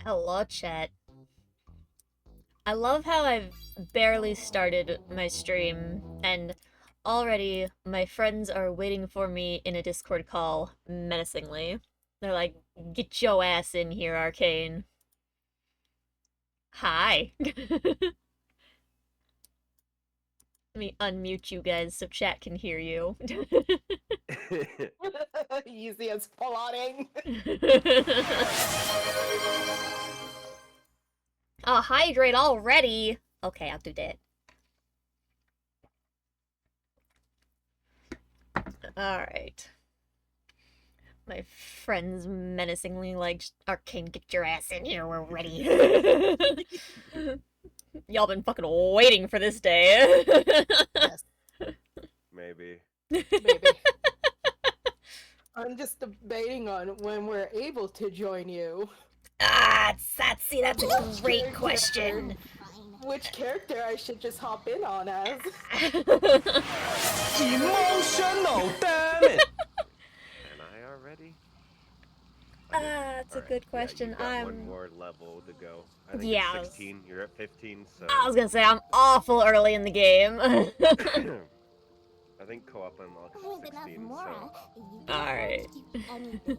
Hello, chat. I love how I've barely started my stream, and already my friends are waiting for me in a Discord call menacingly. They're like, get your ass in here, Arcane. Hi. Let me unmute you guys so chat can hear you. Easy as plotting. Oh, hydrate already! Okay, I'll do that. Alright. My friends menacingly like, Arcane, get your ass in here, we're ready. Y'all been fucking waiting for this day. Yes, Maybe. maybe. I'm just debating on when we're able to join you. that's a great Character. question. Which character I should just hop in on as? Emotional, damn it! Am I already? That's a Alright, good question. Yeah, you got one more level to go. I think Yeah, it's 16. You're at 15, so. I was gonna say, I'm awful early in the game. I think co-op unlocks With 16, enough Mora, so. you can Alright. do anything,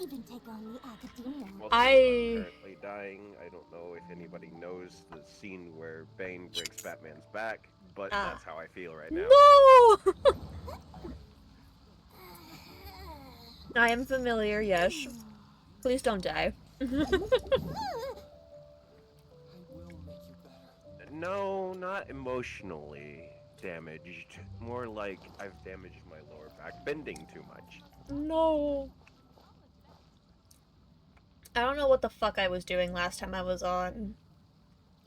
even take on the academia. Most I- people are currently dying. I don't know if anybody knows the scene where Bane breaks Batman's back, but that's how I feel right now. No! I am familiar, yes. Please don't die. No, not emotionally damaged. More like I've damaged my lower back bending too much. No. I don't know what the fuck I was doing last time I was on.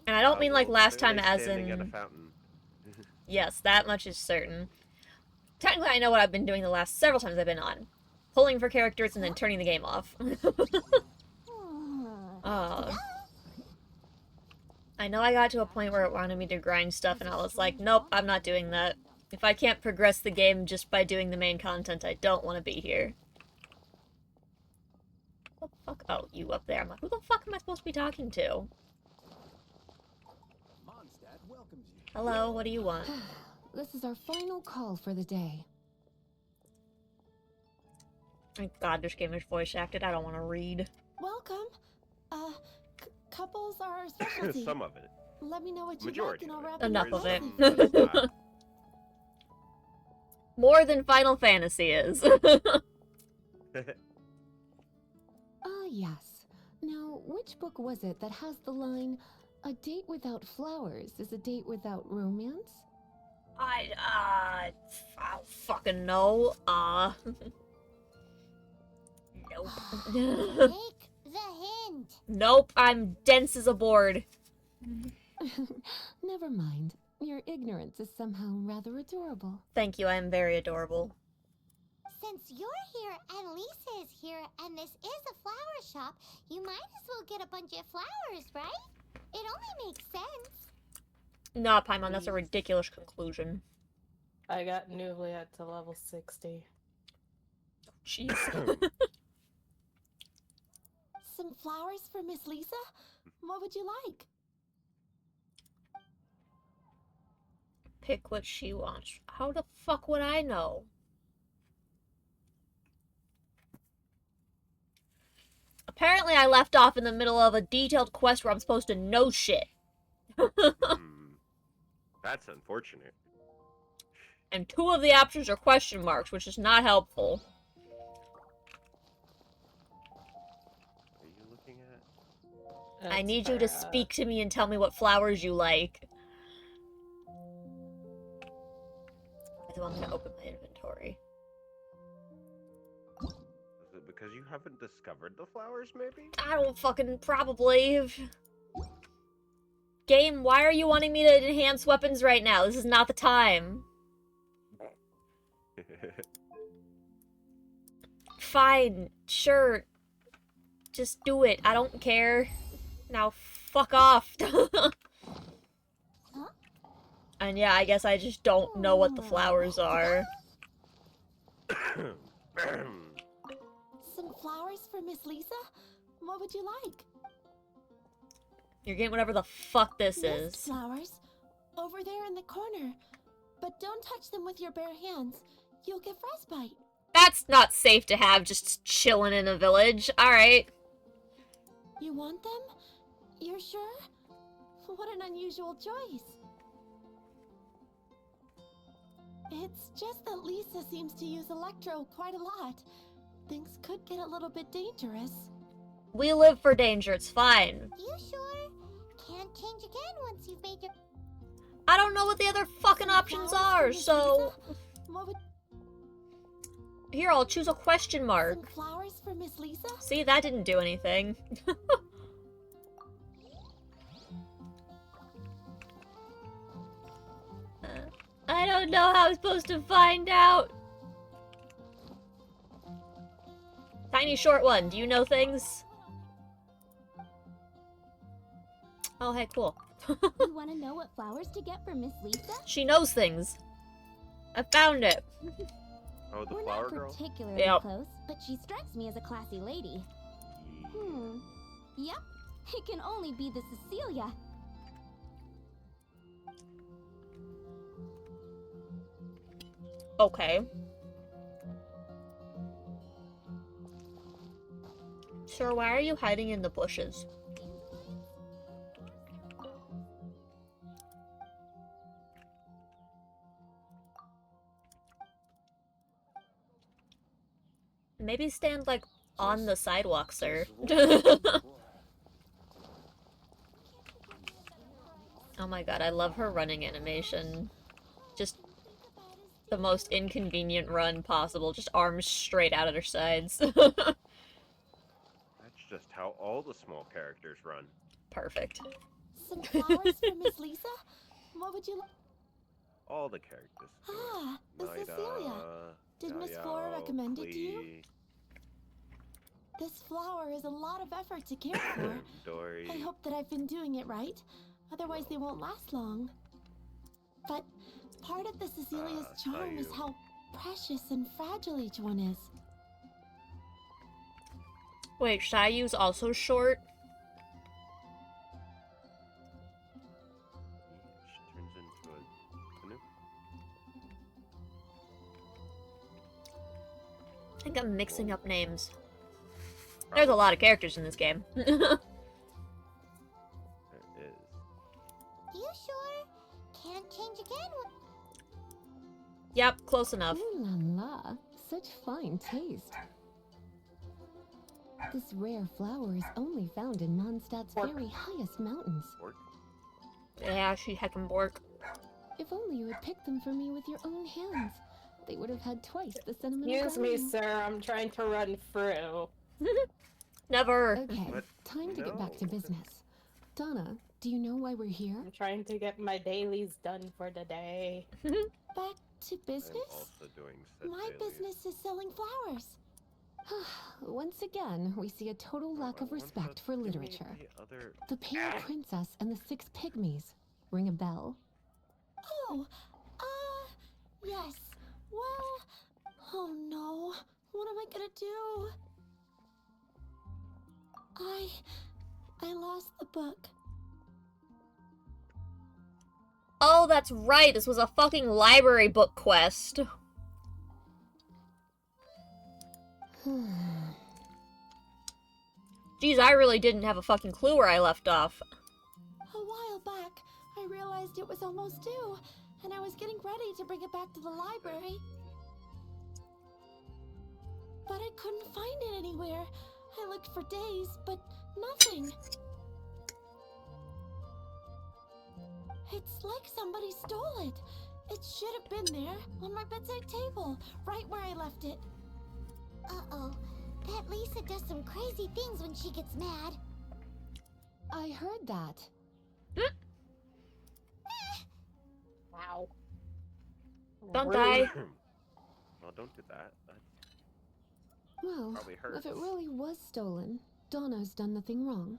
And I don't mean like last time as standing at a in... fountain. Yes, that much is certain. Technically, I know what I've been doing the last several times I've been on. Pulling for characters and then turning the game off. I know I got to a point where it wanted me to grind stuff and I was like, nope, I'm not doing that. If I can't progress the game just by doing the main content, I don't want to be here. What the fuck? Oh, you up there. I'm like, who the fuck am I supposed to be talking to? Hello, what do you want? This is our final call for the day. Thank God this game is voice acted. I don't want to read. Welcome. Couples are our specialty. Some of it. Let me know what you Majority like and I'll of wrap Enough up of it. But it's not. More than Final Fantasy is. Yes. Now, which book was it that has the line, "A date without flowers is a date without romance"? I don't fucking know. Nope. Take the hint. Nope, I'm dense as a board. Never mind. Your ignorance is somehow rather adorable. Thank you, I am very adorable. Since you're here and Lisa is here and this is a flower shop, you might as well get a bunch of flowers, right? It only makes sense. Nah, Paimon, that's a ridiculous conclusion. I got Nublia to level 60. Jeez. Some flowers for Miss Lisa? What would you like? Pick what she wants. How the fuck would I know? Apparently I left off in the middle of a detailed quest where I'm supposed to know shit. That's unfortunate. And 2 of the options are question marks, which is not helpful. What are you looking at? I need you to speak to me and tell me what flowers you like. I want to open my inventory. Is it because you haven't discovered the flowers, maybe? I don't fucking probably. Game, why are you wanting me to enhance weapons right now? This is not the time. Fine, sure. Just do it. I don't care. Now fuck off. And yeah, I guess I just don't know what the flowers are. Some flowers for Miss Lisa? What would you like? You're getting whatever the fuck this Mist is. flowers. Over there in the corner. But don't touch them with your bare hands. You'll get frostbite. That's not safe to have just chilling in a village. Alright. You want them? You're sure? What an unusual choice. It's just that Lisa seems to use Electro quite a lot. Things could get a little bit dangerous. We live for danger, it's fine. You sure? Can't change again once you've made your... I don't know what the other fucking options are, so... What would... Here, I'll choose a question Some mark. flowers for Miss Lisa? See, that didn't do anything. I don't know how I'm supposed to find out. Tiny short one, do you know things? Oh, hey, cool. You want to know what flowers to get for Miss Lisa? She knows things. I found it. Oh, the We're flower not girl? particularly Yep. close, but she strikes me as a classy lady. Yep. It can only be the Cecilia. Okay. Sir, why are you hiding in the bushes? Maybe stand, like, on the sidewalk, sir. Oh my god, I love her running animation. Just the most inconvenient run possible. Just arms straight out at her sides. That's just how all the small characters run. Perfect. Some flowers for Miss Lisa? What would you like? All the characters. Ah, the Cecilia. Did Miss Flora recommend it to you? This flower is a lot of effort to care for. Dory. I hope that I've been doing it right. Otherwise, they won't last long. But part of the Cecilia's charm is Caillou. how precious and fragile each one is. Wait, Shayu's also short? She turns into a canoe. I think I'm mixing up names. There's a lot of characters in this game. There is. You sure? Can't change again. Yep, close enough. Ooh la la, such fine taste. This rare flower is only found in Mondstadt's very highest mountains. Orc. Yeah, she heckin' bork. If only you had picked them for me with your own hands. They would have had twice the sentimental Excuse me, value. sir. I'm trying to run through. Never. Okay, What? time to get back to No. business. Donna, do you know why we're here? I'm trying to get my dailies done for the day. Back to I'm business? also doing said My dailies. business is selling flowers. Once again, we see a total lack of I want respect to for give me literature. the other- The Pale Princess and the Six Pygmies. Ring a bell? Oh, yes. Well, oh no. What am I gonna do? I lost the book. Oh, that's right. This was a fucking library book quest. Geez, I really didn't have a fucking clue where I left off. A while back, I realized it was almost due, and I was getting ready to bring it back to the library. But I couldn't find it anywhere. I looked for days, but nothing. It's like somebody stole it. It should have been there, on my bedside table, right where I left it. Uh-oh. That Lisa does some crazy things when she gets mad. I heard that. Wow. Don't Rude. die. Well, don't do that. That Well, probably hurts. if it really was stolen, Donna's done nothing wrong.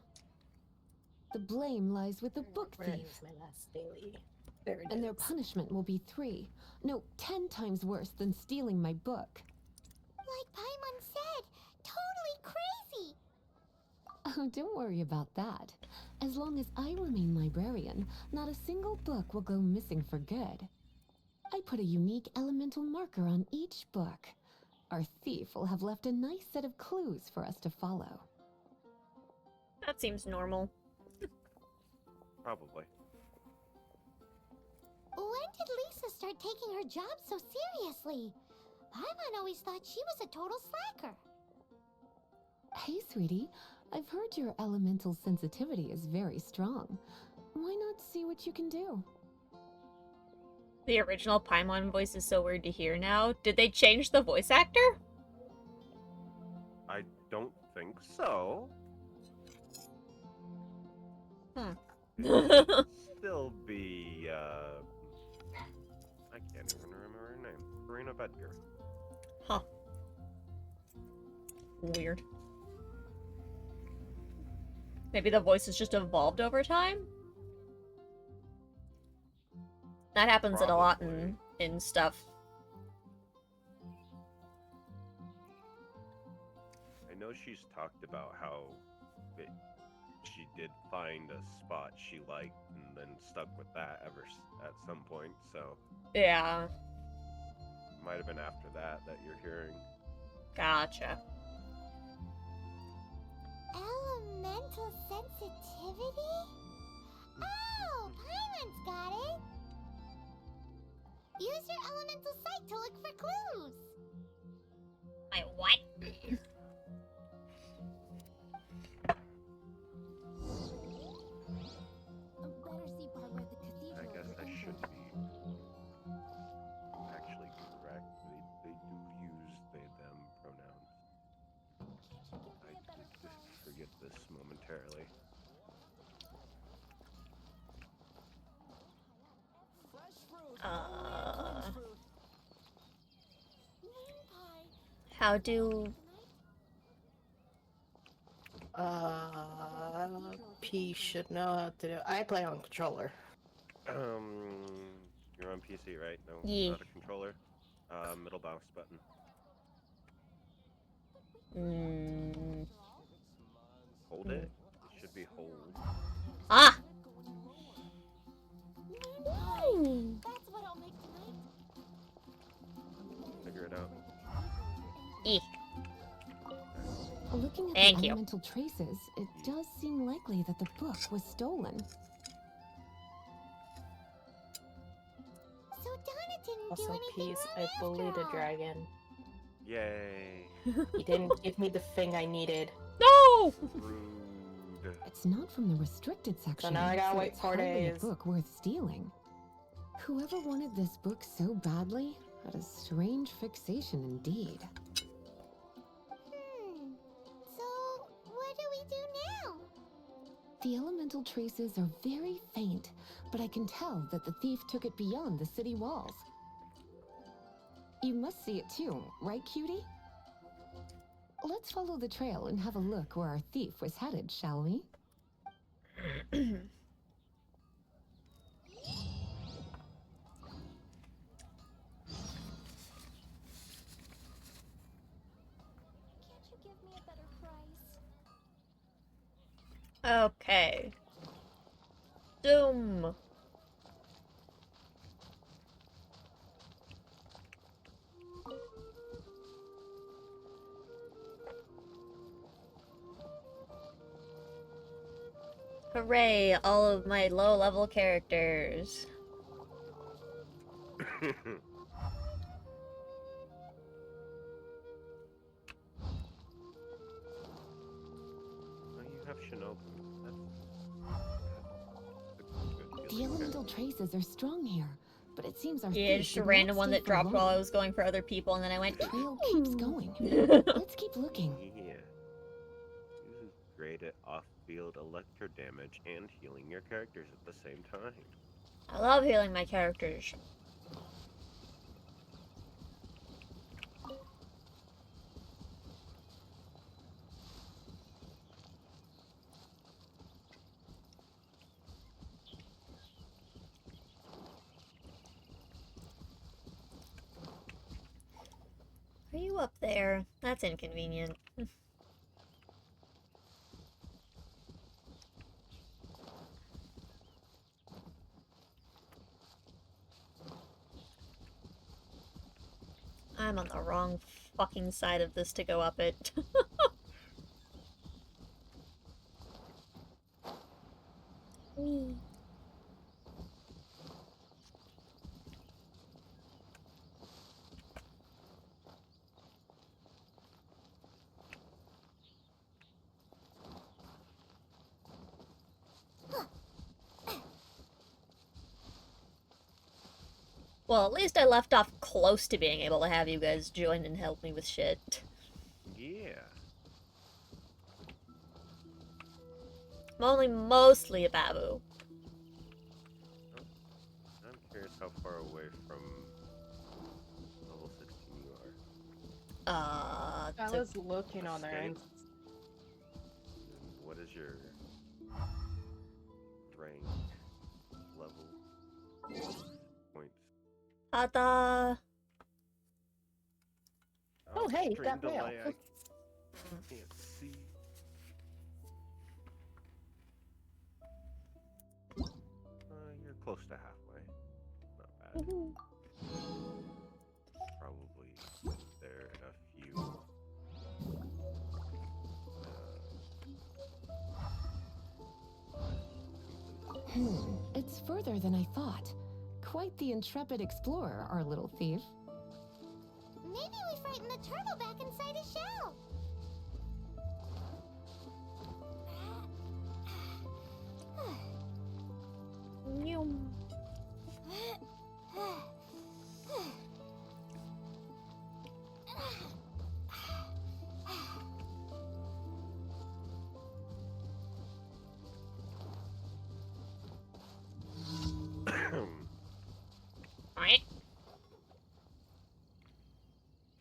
The blame lies with the book Where thief. is my last daily? There it And their is. punishment will be 3, no, 10 times worse than stealing my book. Like Paimon said, totally crazy. Oh, don't worry about that. As long as I remain librarian, not a single book will go missing for good. I put a unique elemental marker on each book. Our thief will have left a nice set of clues for us to follow. That seems normal. Probably. When did Lisa start taking her job so seriously? Paimon always thought she was a total slacker. Hey, sweetie, I've heard your elemental sensitivity is very strong. Why not see what you can do? The original Paimon voice is so weird to hear now. Did they change the voice actor? I don't think so. Still be, I can't even remember her name. Karina Bedgar. Huh. Weird. Maybe the voice has just evolved over time? That happens a lot in stuff. I know she's talked about how she did find a spot she liked and then stuck with that at some point, so Yeah. might have been after that you're hearing. Gotcha. Elemental sensitivity? Oh, Paimon's got it! Use your elemental sight to look for clues! My what? I guess I should be actually correct. They do use they, them pronouns. I did forget this momentarily. How do... P should know how to do. I play on controller. You're on PC, right? No, Yeah. not a controller. Middle mouse button. Hold it. It should be hold. Ah! That's what I'll make tonight. Figure it out. Eh. Looking at Thank the you. elemental traces, it does seem likely that the book was stolen. So Donna didn't do Also, anything peace. wrong I bullied after a all. dragon. Yay! He didn't give me the thing I needed. No! Rude. It's not from the restricted section, now I gotta wait it's 4 hardly days. a book worth stealing. Whoever wanted this book so badly had a strange fixation indeed. So, what do we do now? The elemental traces are very faint, but I can tell that the thief took it beyond the city walls. You must see it too, right, cutie? Let's follow the trail and have a look where our thief was headed, shall we? Can't you give me a better price? Okay. Doom. Hooray, all of my low-level characters. Oh, you have Shinobu. That's The elemental traces are strong here, but it seems our Yeah, thief just a did random not one stay that for dropped while I long. was going for other people, and then I went, The trail keeps going. Let's keep looking. Yeah. This is great at off-field electro damage and healing your characters at the same time. I love healing my characters. Are you up there? That's inconvenient. I'm on the wrong fucking side of this to go up it. Whee. Well, at least I left off close to being able to have you guys join and help me with shit. Yeah. I'm only mostly a babu. I'm curious how far away from level 16 you are. I To was looking on there and Escape? And what is your rank level points? Tada! Oh, hey, stream got mail. delay, I can't see. You're close to halfway. Not bad. Probably there in a few. It's further than I thought. Quite the intrepid explorer, our little thief. Maybe we frightened the turtle back inside his shell. Nyum. Right.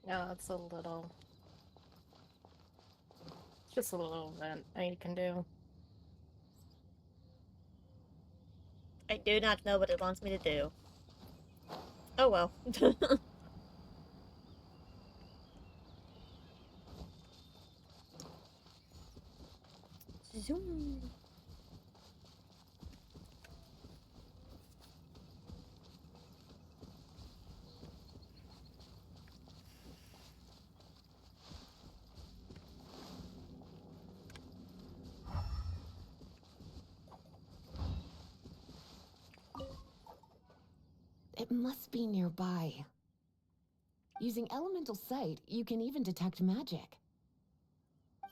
No, it's a little. It's just a little event I can do. I do not know what it wants me to do. Oh well. Zoom. It must be nearby. Using elemental sight, you can even detect magic.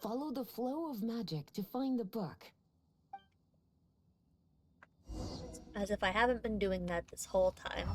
Follow the flow of magic to find the book. As if I haven't been doing that this whole time.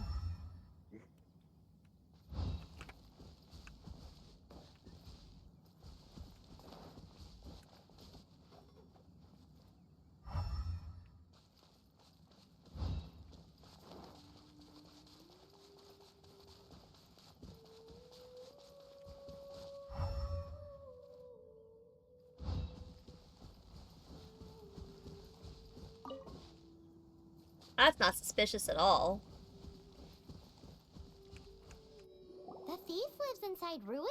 That's not suspicious at all. The thief lives inside ruins?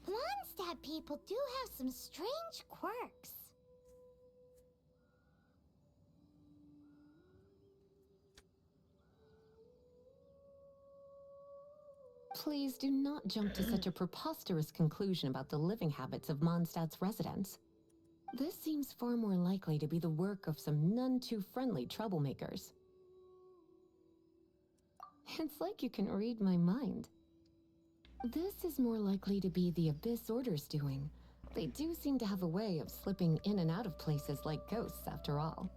Mondstadt people do have some strange quirks. Please do not jump to such a preposterous conclusion about the living habits of Mondstadt's residents. This seems far more likely to be the work of some none too friendly troublemakers. It's like you can read my mind. This is more likely to be the Abyss Order's doing. They do seem to have a way of slipping in and out of places like ghosts, after all.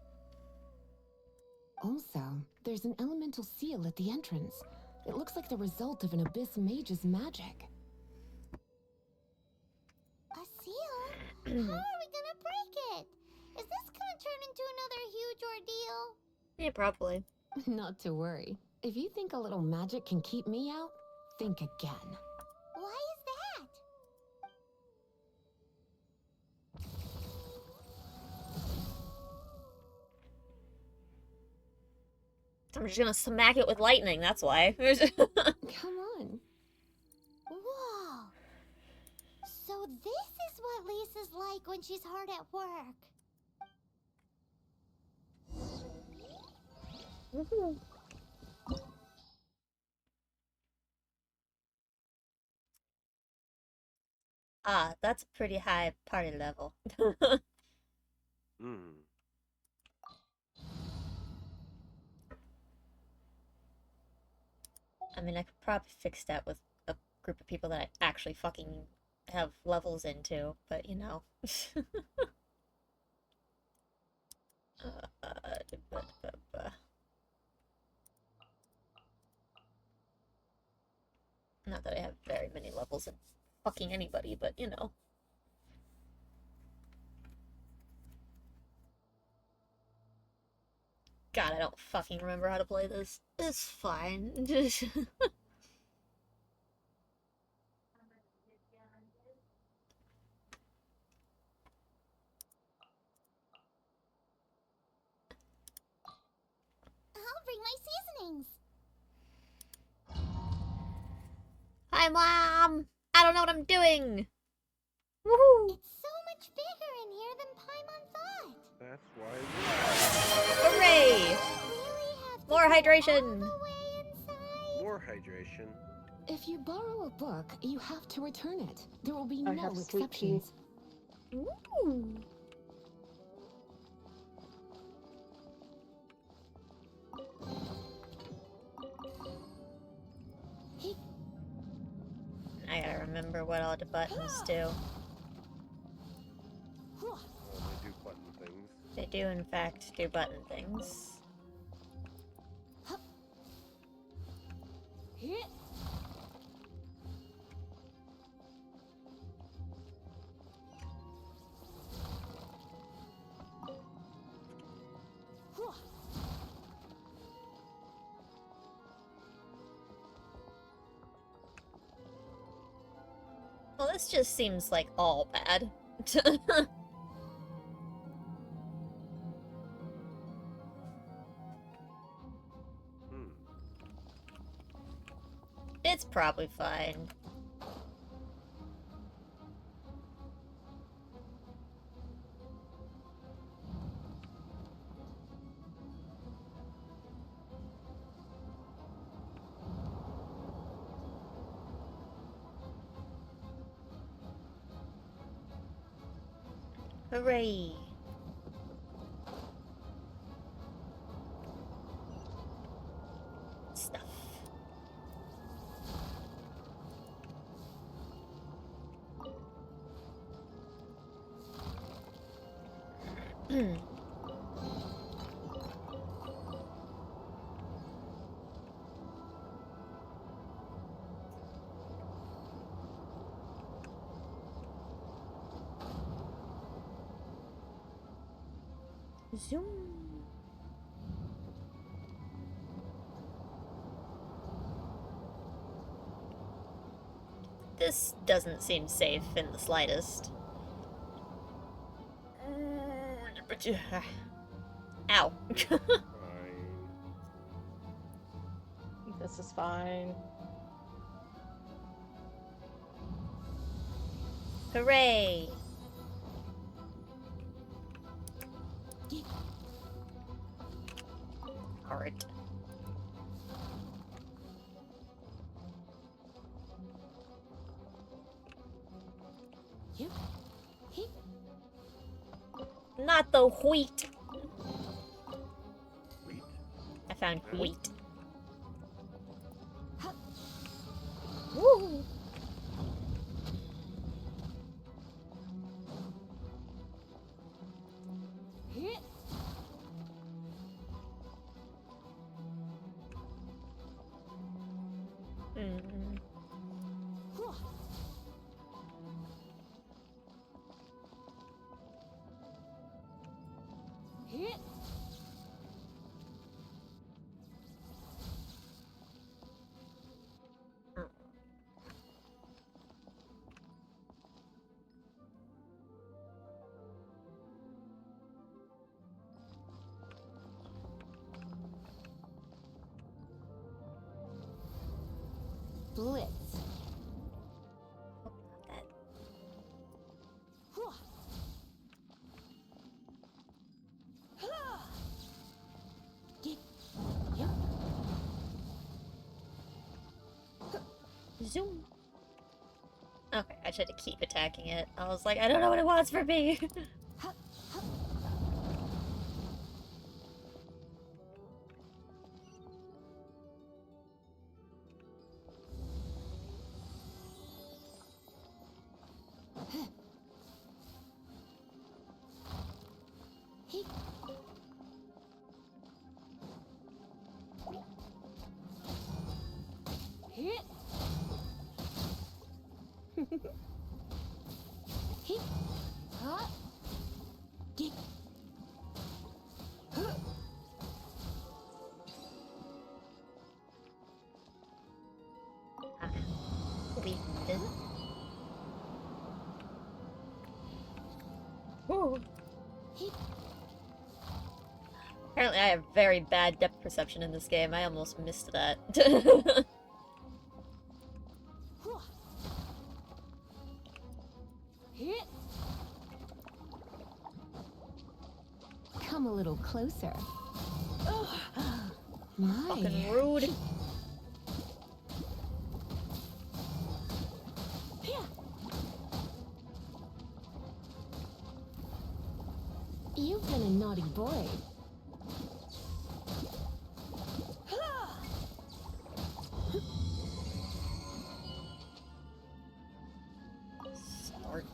Also, there's an elemental seal at the entrance. It looks like the result of an Abyss mage's magic. A seal? How are we gonna break it? Is this gonna turn into another huge ordeal? Yeah, probably. Not to worry. If you think a little magic can keep me out, think again. Why is that? I'm just gonna smack it with lightning, that's why. Come on. Whoa! So this is what Lisa's like when she's hard at work. Woohoo. Ah, that's a pretty high party level. Hmm. I mean, I could probably fix that with a group of people that I actually fucking have levels into, but you know. Not that I have very many levels in fucking anybody, but you know. God, I don't fucking remember how to play this. It's fine. I'll bring my seasonings. Hi, Mom! I don't know what I'm doing! Woohoo! It's so much bigger in here than Paimon thought. That's why. Hooray! Really have to More go hydration! all the way inside? More hydration. If you borrow a book, you have to return it. There will be I no have sweet tea. exceptions. Ooh. I gotta remember what all the buttons do. Well, they do button things. They do, in fact, do button things. Well, this just seems like all bad. Hmm. It's probably fine. Hooray! Stuff. Zoom. This doesn't seem safe in the slightest. Ow. Fine. This is fine. Hooray! Heart. Not the wheat. Wheat. I found Yeah. wheat. Woo! Mm. Blitz. That. Zoom. Okay. I tried to keep attacking it. I was like, I don't know what it wants from me. We did. Ooh. Apparently I have very bad depth perception in this game. I almost missed that. Come a little closer. My. Fucking rude. You've been a naughty boy. Smart.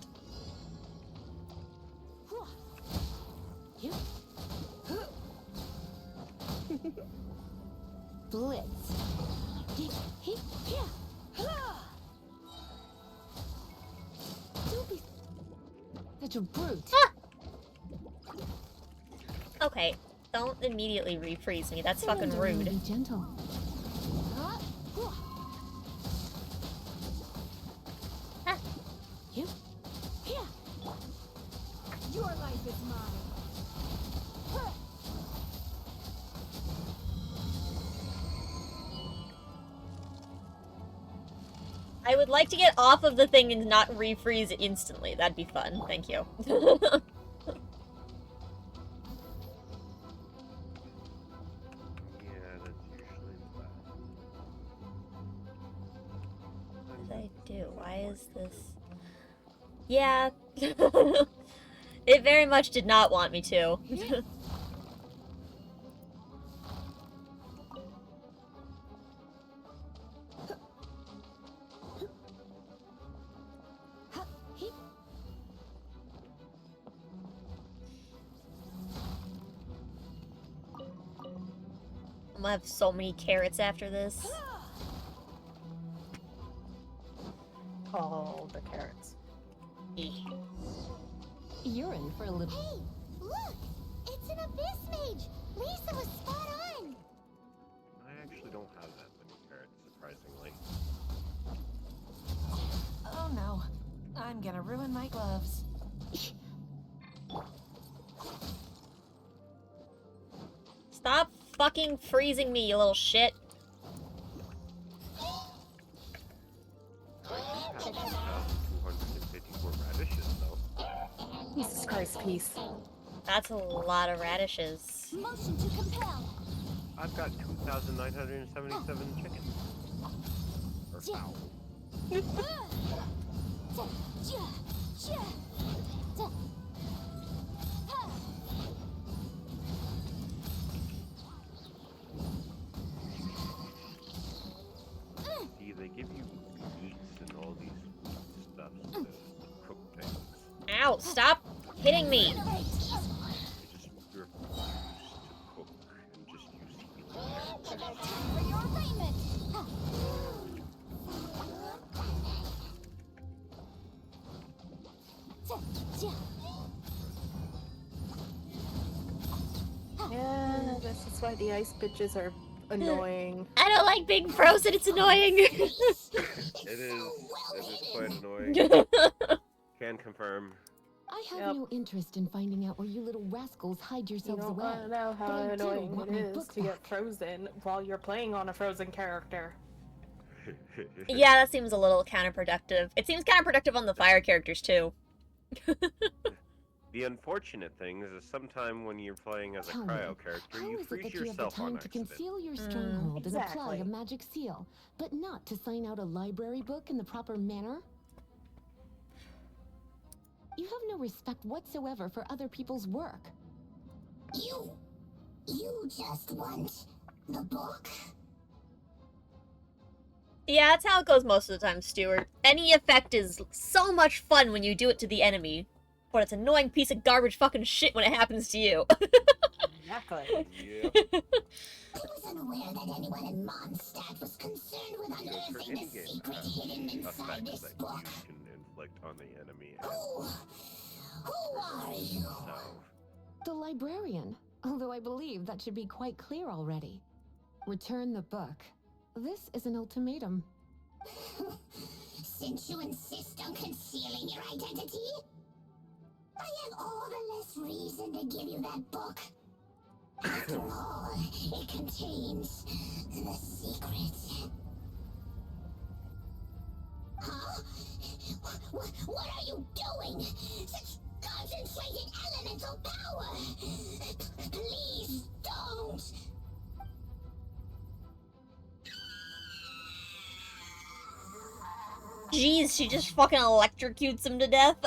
Blitz. Don't be such a brute. Okay, don't immediately refreeze me. That's fucking Surrender and rude. Be gentle. Ah. Your life is mine. I would like to get off of the thing and not refreeze instantly. That'd be fun. Thank you. Yeah, that's usually What did I do? Why is this? Yeah. It very much did not want me to. I'm gonna have so many carrots after this. Oh, the carrots. You're in for a little. Hey, look! It's an abyss mage! Lisa was spot on! I actually don't have that many carrots, surprisingly. Oh no, I'm gonna ruin my gloves. Stop fucking freezing me, you little shit. I do have 2,254 radishes, though. Jesus Christ, peace. That's a lot of radishes. Motion to compel! I've got 2,977 chickens. Or fowl. See, they give you meats and all these stuff to cook things. Ow, stop hitting me. I just refuse to cook and just use healing characters. For your arraignment! Yeah, this is why the ice bitches are annoying. I don't like being frozen, it's annoying. It is quite annoying. Can confirm. I have Yep. no interest in finding out where you little rascals hide You yourselves don't away. want to know how but I do annoying want it my is book to get back. frozen while you're playing on a frozen character. Yeah, that seems a little counterproductive. It seems counterproductive on the fire characters, too. The unfortunate thing is sometime when you're playing as a Tell me, cryo character, How you is it freeze that you have the yourself on time to accident. conceal your stronghold and apply Exactly. a magic seal, but not to sign out a library book in the proper manner? You have no respect whatsoever for other people's work. You just want the book? Yeah, that's how it goes most of the time, Stuart. Any effect is so much fun when you do it to the enemy, but it's an annoying piece of garbage fucking shit when it happens to you. Exactly. Yep. I was unaware that anyone in Mondstadt was concerned with Goes for unearthing any the game secret that has hidden inside effects this that book. you can inflict on the enemy. Who are you? So, The librarian. Although I believe that should be quite clear already. Return the book. This is an ultimatum. Since you insist on concealing your identity, I have all the less reason to give you that book. After all, it contains the secret. Huh? What are you doing? Such concentrated elemental power! Please don't! Jeez, she just fucking electrocutes him to death.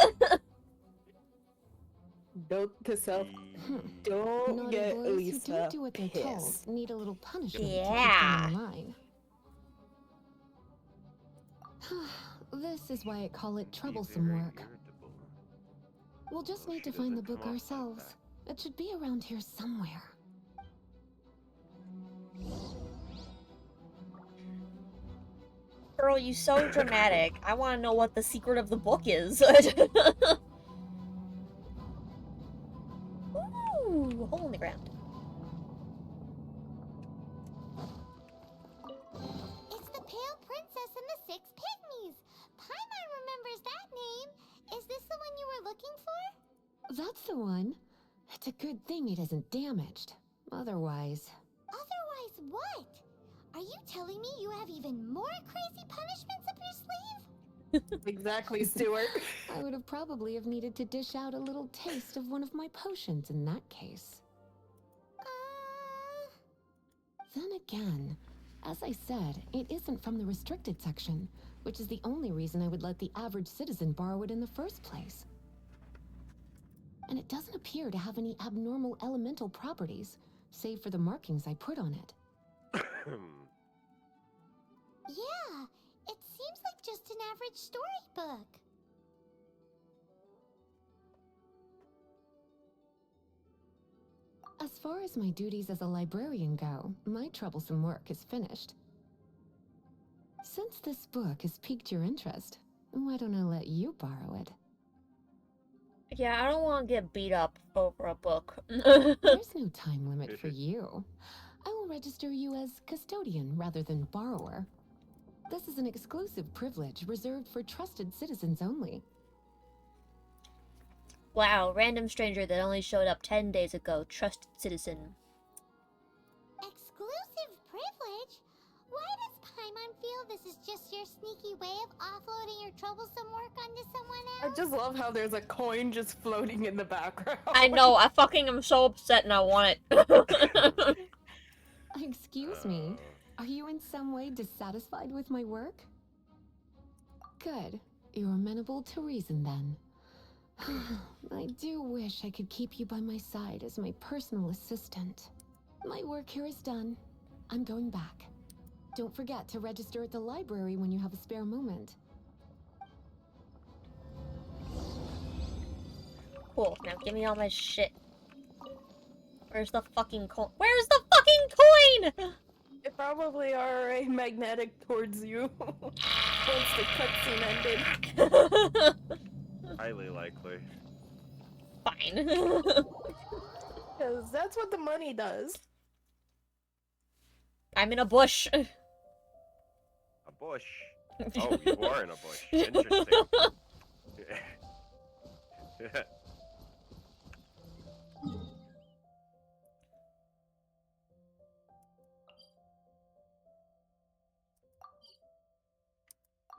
Note to self: e- don't Naughty get boys who Lisa don't do what they're told pissed. need a little punishment to keep Yeah. them in line. This is why I call it be troublesome very work. irritable. We'll just Well, need she to find the doesn't book come off like ourselves. that. It should be around here somewhere. Girl, you so dramatic. I want to know what the secret of the book is. Ooh, hole in the ground. It's the Pale Princess and the Six Pygmies! Paimon remembers that name! Is this the one you were looking for? That's the one. It's a good thing it isn't damaged. Otherwise... Otherwise what? Are you telling me you have even more crazy punishments up your sleeve? Exactly, Stuart. I would have probably have needed to dish out a little taste of one of my potions in that case. Then again, as I said, it isn't from the restricted section, which is the only reason I would let the average citizen borrow it in the first place. And it doesn't appear to have any abnormal elemental properties, save for the markings I put on it. Yeah, it seems like just an average storybook. As far as my duties as a librarian go, my troublesome work is finished. Since this book has piqued your interest, why don't I let you borrow it? Yeah, I don't want to get beat up over a book. There's no time limit for you. I will register you as custodian rather than borrower. This is an exclusive privilege reserved for trusted citizens only. Wow, random stranger that only showed up 10 days ago. Trusted citizen. Exclusive privilege? Why does Paimon feel this is just your sneaky way of offloading your troublesome work onto someone I else? just love how there's a coin just floating in the background. I know, I fucking am so upset and I want it. Excuse me, are you in some way dissatisfied with my work? Good. You're amenable to reason then. I do wish I could keep you by my side as my personal assistant. My work here is done. I'm going back. Don't forget to register at the library when you have a spare moment. Cool, now give me all my shit. Where's the fucking coin? Where's the fucking coin? It probably already magnetic towards you once the cutscene ended. highly likely. Fine. Because that's what the money does. I'm in a bush. A bush. Oh, you are in a bush. Interesting.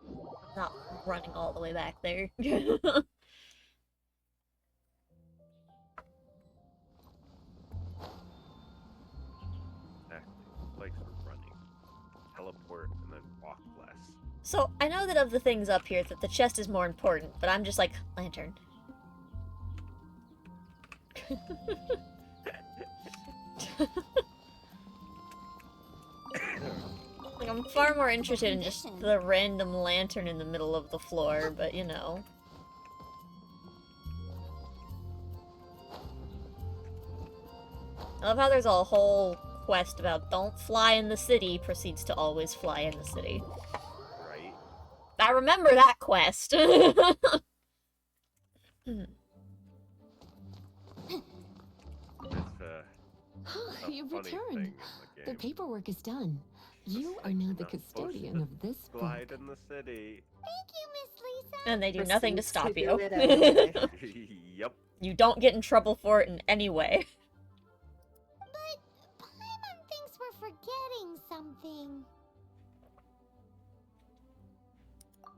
I'm not running all the way back there. Exactly. Like running. Teleport and then walk less. So, I know that of the things up here that the chest is more important, but I'm just like, lantern. Like, I'm far more interested in just the random lantern in the middle of the floor, but you know. I love how there's a whole quest about don't fly in the city, proceeds to always fly in the city. Right? I remember that quest! It's a You've funny returned. thing in the The game. paperwork is done. Just You are like, now you're the not supposed custodian to of this book. glide in the city. Thank you, Miss Lisa. And they do nothing to Proceeds stop do you. it anyway. Yep. You don't get in trouble for it in any way. But Paimon thinks we're forgetting something.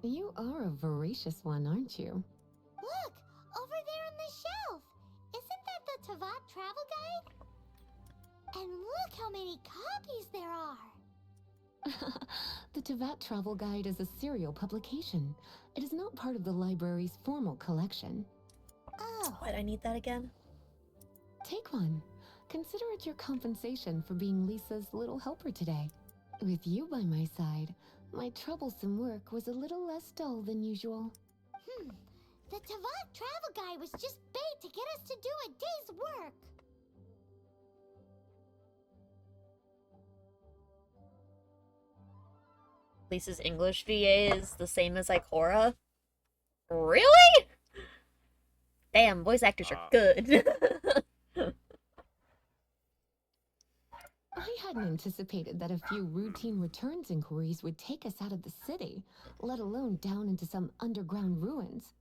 You are a voracious one, aren't you? Look, over there on the shelf. Isn't that the Tavat travel guide? And look how many copies there are. The Tavat Travel Guide is a serial publication. It is not part of the library's formal collection. Oh, Why'd I need that again? Take one. Consider it your compensation for being Lisa's little helper today. With you by my side, my troublesome work was a little less dull than usual. the Tavat travel guide was just bait to get us to do a day's work. Lisa's English VA is the same as Ikora? Really? Damn, voice actors are good. I hadn't anticipated that a few routine returns inquiries would take us out of the city, let alone down into some underground ruins.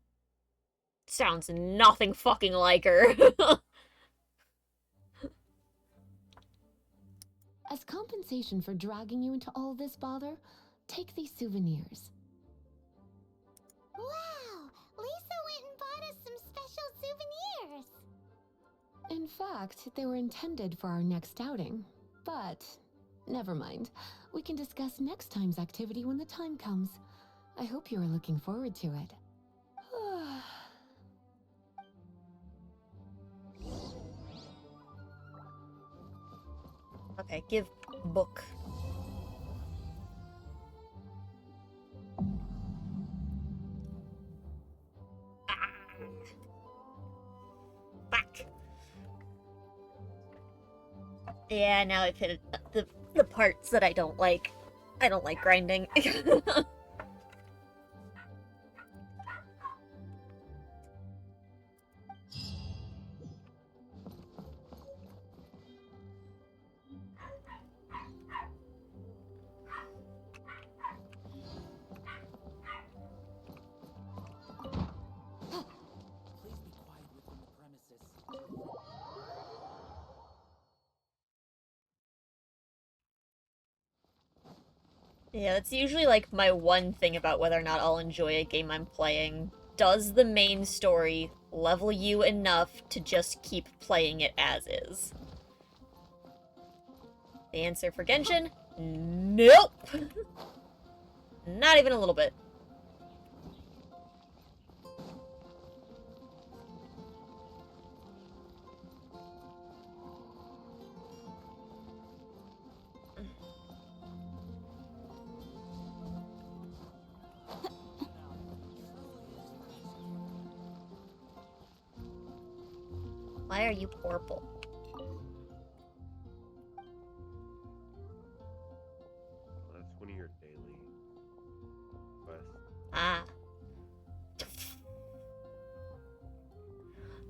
Sounds nothing fucking like her. As compensation for dragging you into all this bother, take these souvenirs. Wow, Lisa went and bought us some special souvenirs. In fact, they were intended for our next outing. But, never mind. We can discuss next time's activity when the time comes. I hope you are looking forward to it. Okay, give book. Back. Yeah, now I've hit the parts that I don't like. I don't like grinding. Please be quiet within the premises. Yeah, that's usually like my one thing about whether or not I'll enjoy a game I'm playing. Does the main story level you enough to just keep playing it as is? The answer for Genshin? Nope! Not even a little bit. Why are you purple? That's one of your daily quests. Ah.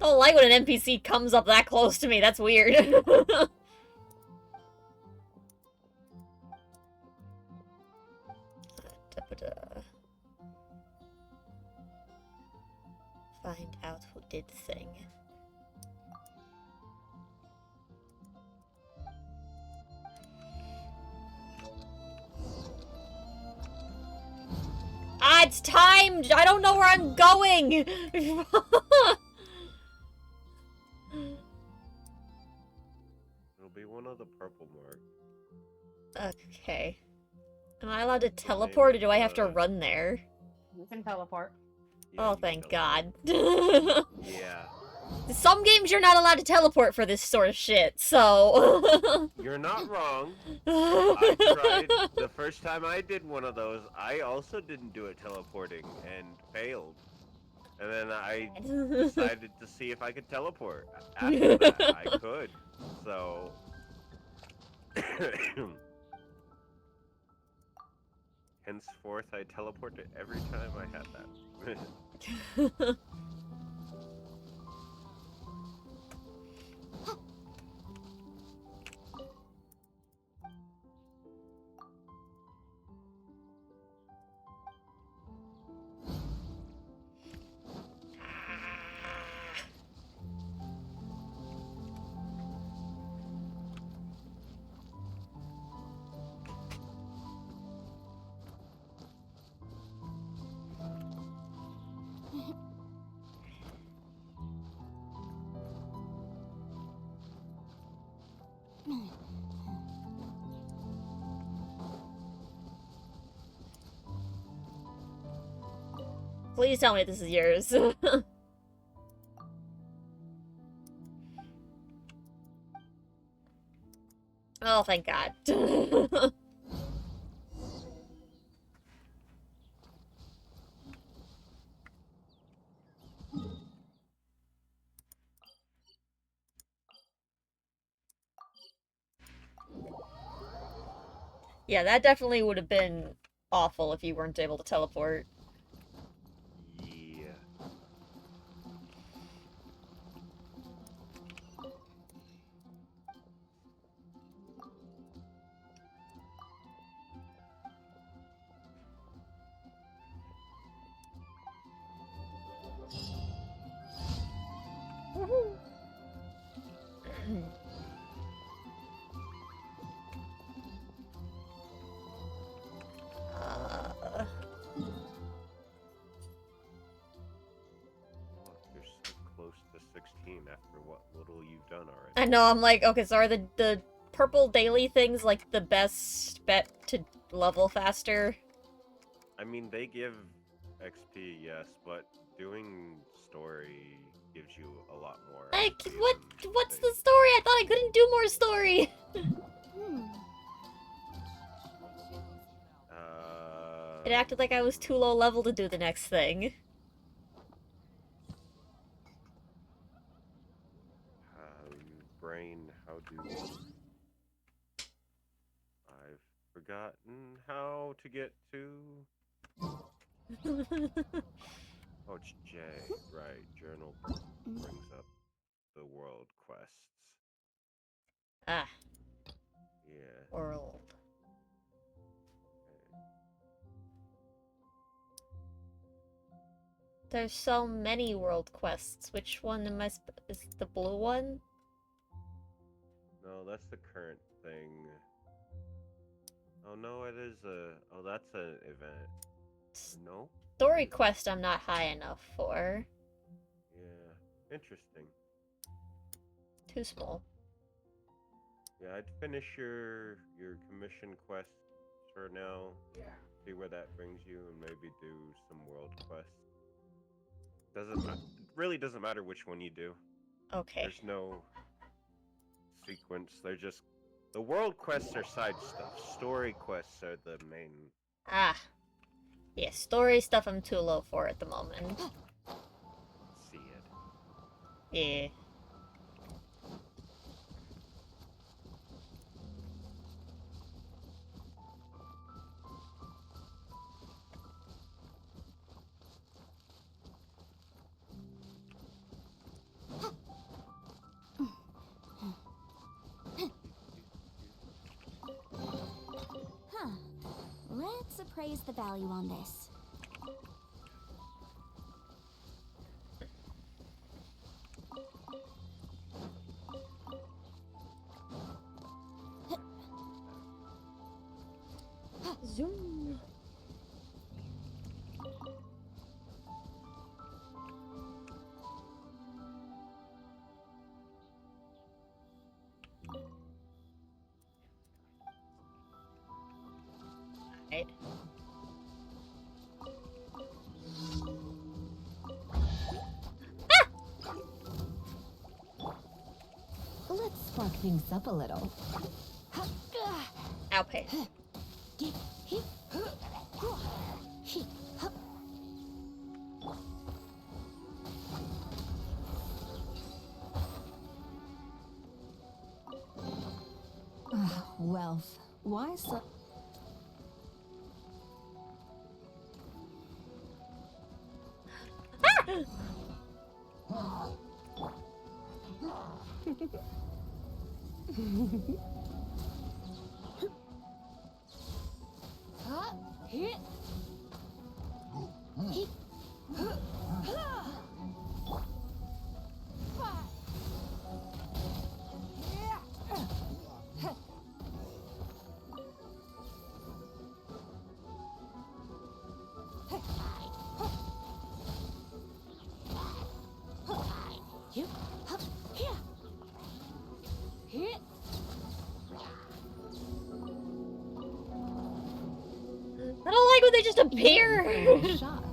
Don't like when an NPC comes up that close to me, that's weird. Find out who did thing. Ah, it's timed! I don't know where I'm going! It'll be one of the purple marks. Okay. Am I allowed to teleport or do I have to run there? You can teleport. Yeah, Oh, you thank know. God. Yeah. Some games you're not allowed to teleport for this sort of shit, so... You're not wrong. I tried the first time I did one of those. I also didn't do it teleporting and failed. And then I decided to see if I could teleport. After that, I could. So. Henceforth, I teleported every time I had that. Please tell me this is yours. Oh, thank God. Yeah, that definitely would have been awful if you weren't able to teleport. Yeah. Look, you're so close to 16 after what little you've done already. I know, I'm like, okay, so are the purple daily things like the best bet to level faster? I mean, they give XP, yes, but doing story gives you a lot more. Like, XP what's than the story? I thought I couldn't do more story! It acted like I was too low level to do the next thing. Brain, how do... I've forgotten how to get to... Oh, it's J, right. Journal brings up the world quests. Ah, Yeah. world. There's so many world quests. Which one am I is the blue one? No, that's the current thing. Oh no, it is a... Oh, that's an event. No? Story quest I'm not high enough for. Yeah. Interesting. Too small. Yeah, I'd finish your commission quest for now. See where that brings you, and maybe do some world quests. Really doesn't matter which one you do. Okay. There's no sequence. They're just the world quests are side stuff. Story quests are the main. Ah. Yeah, story stuff I'm too low for at the moment. See it. Yeah. Huh. Let's appraise the value on this. Zoom. Right. Let's spark things up a little. Ow, pain. Wealth. Why so? I don't like when they just appear. Shock.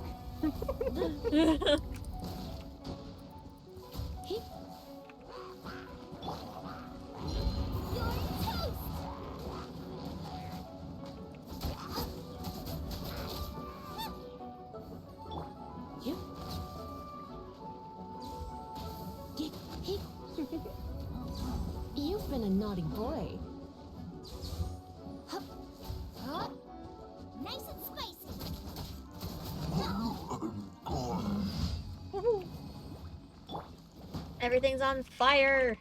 You've been a naughty boy. Nice and spicy. Everything's on fire.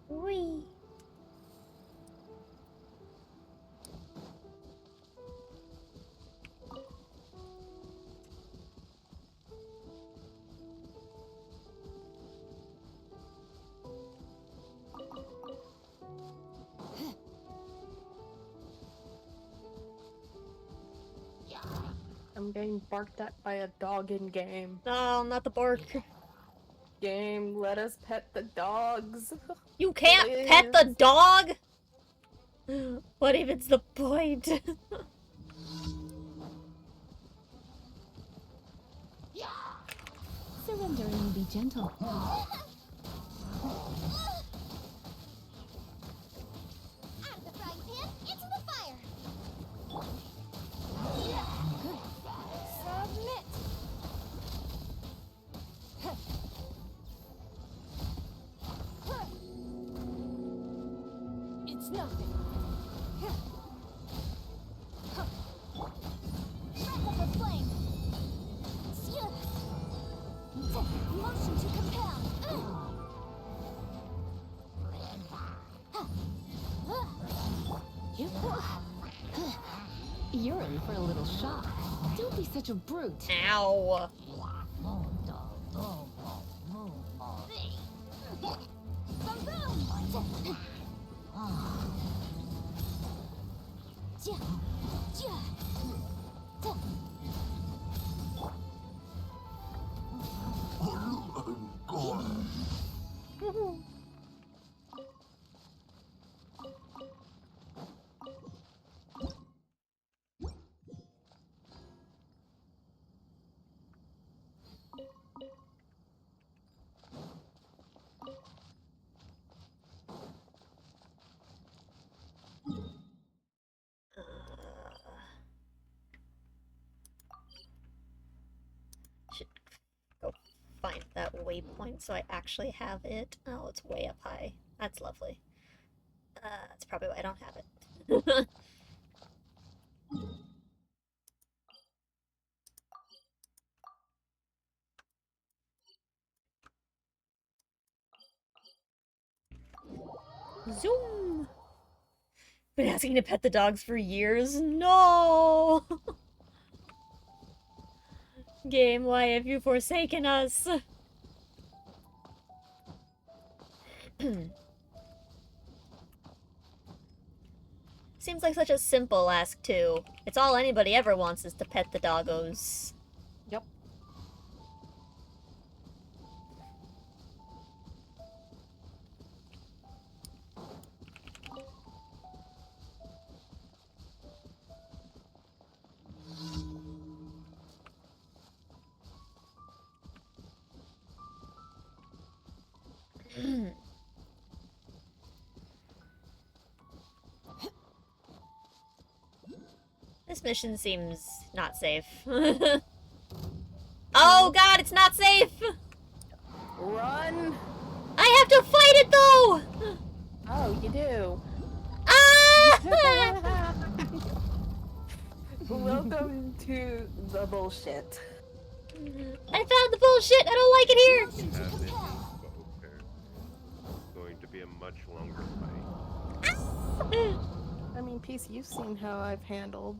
Whee. I'm getting barked at by a dog in game. No, not the bark. Game, let us pet the dogs. You can't pet the Please. dog? What even's the point? Surrender and be gentle. Out of the frying pan, into the fire. Submit. It's nothing. Wrap up the flame. Motion to compel. You're in for a little shock. Don't be such a brute. Ow. Should go find that waypoint so I actually have it. Oh, it's way up high. That's lovely. That's probably why I don't have it. Zoom! Been asking to pet the dogs for years. No! Game, why have you forsaken us? Seems like such a simple ask, too. It's all anybody ever wants is to pet the doggos. Yep. This mission seems not safe. Oh god, it's not safe! Run! I have to fight it though! Oh, you do. Ah! Welcome to the bullshit. I found the bullshit! I don't like it here! Have it, okay. It's going to be a much longer fight. I mean, Peace, you've seen how I've handled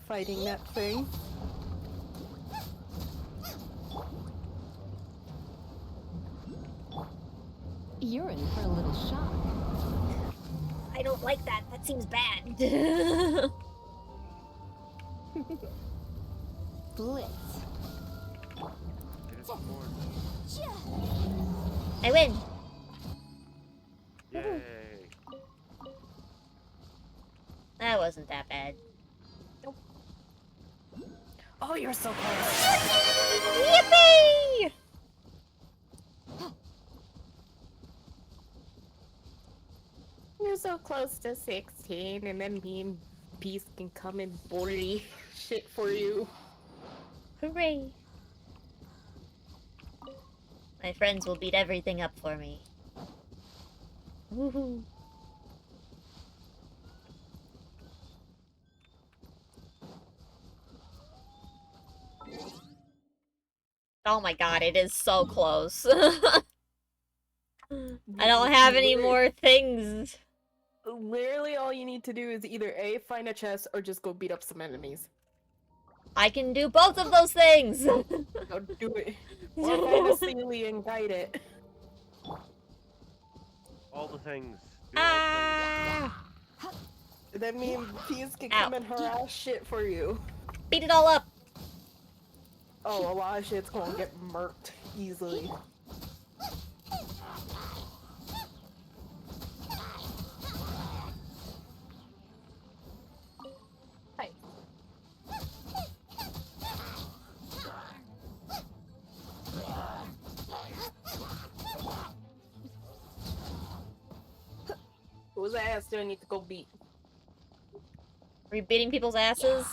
fighting that thing. You're in for a little shock. I don't like that. That seems bad. Blitz. It is more. I win. Yay! That wasn't that bad. Oh, you're so close. Yippee! You're so close to 16, and then me and Peace can come and bully shit for you. Hooray. My friends will beat everything up for me. Woohoo. Oh my god, it is so close. I don't have any more things. Literally, all you need to do is either A, find a chest, or just go beat up some enemies. I can do both of those things! Go do it. Or find a Sealy and guide it. All the things. Do Ah! Then me and Peace can Ow. come and harass shit for you. Beat it all up! Oh, a lot of shit's gonna get murked easily. Hi. Whose ass do I need to go beat? Are you beating people's asses?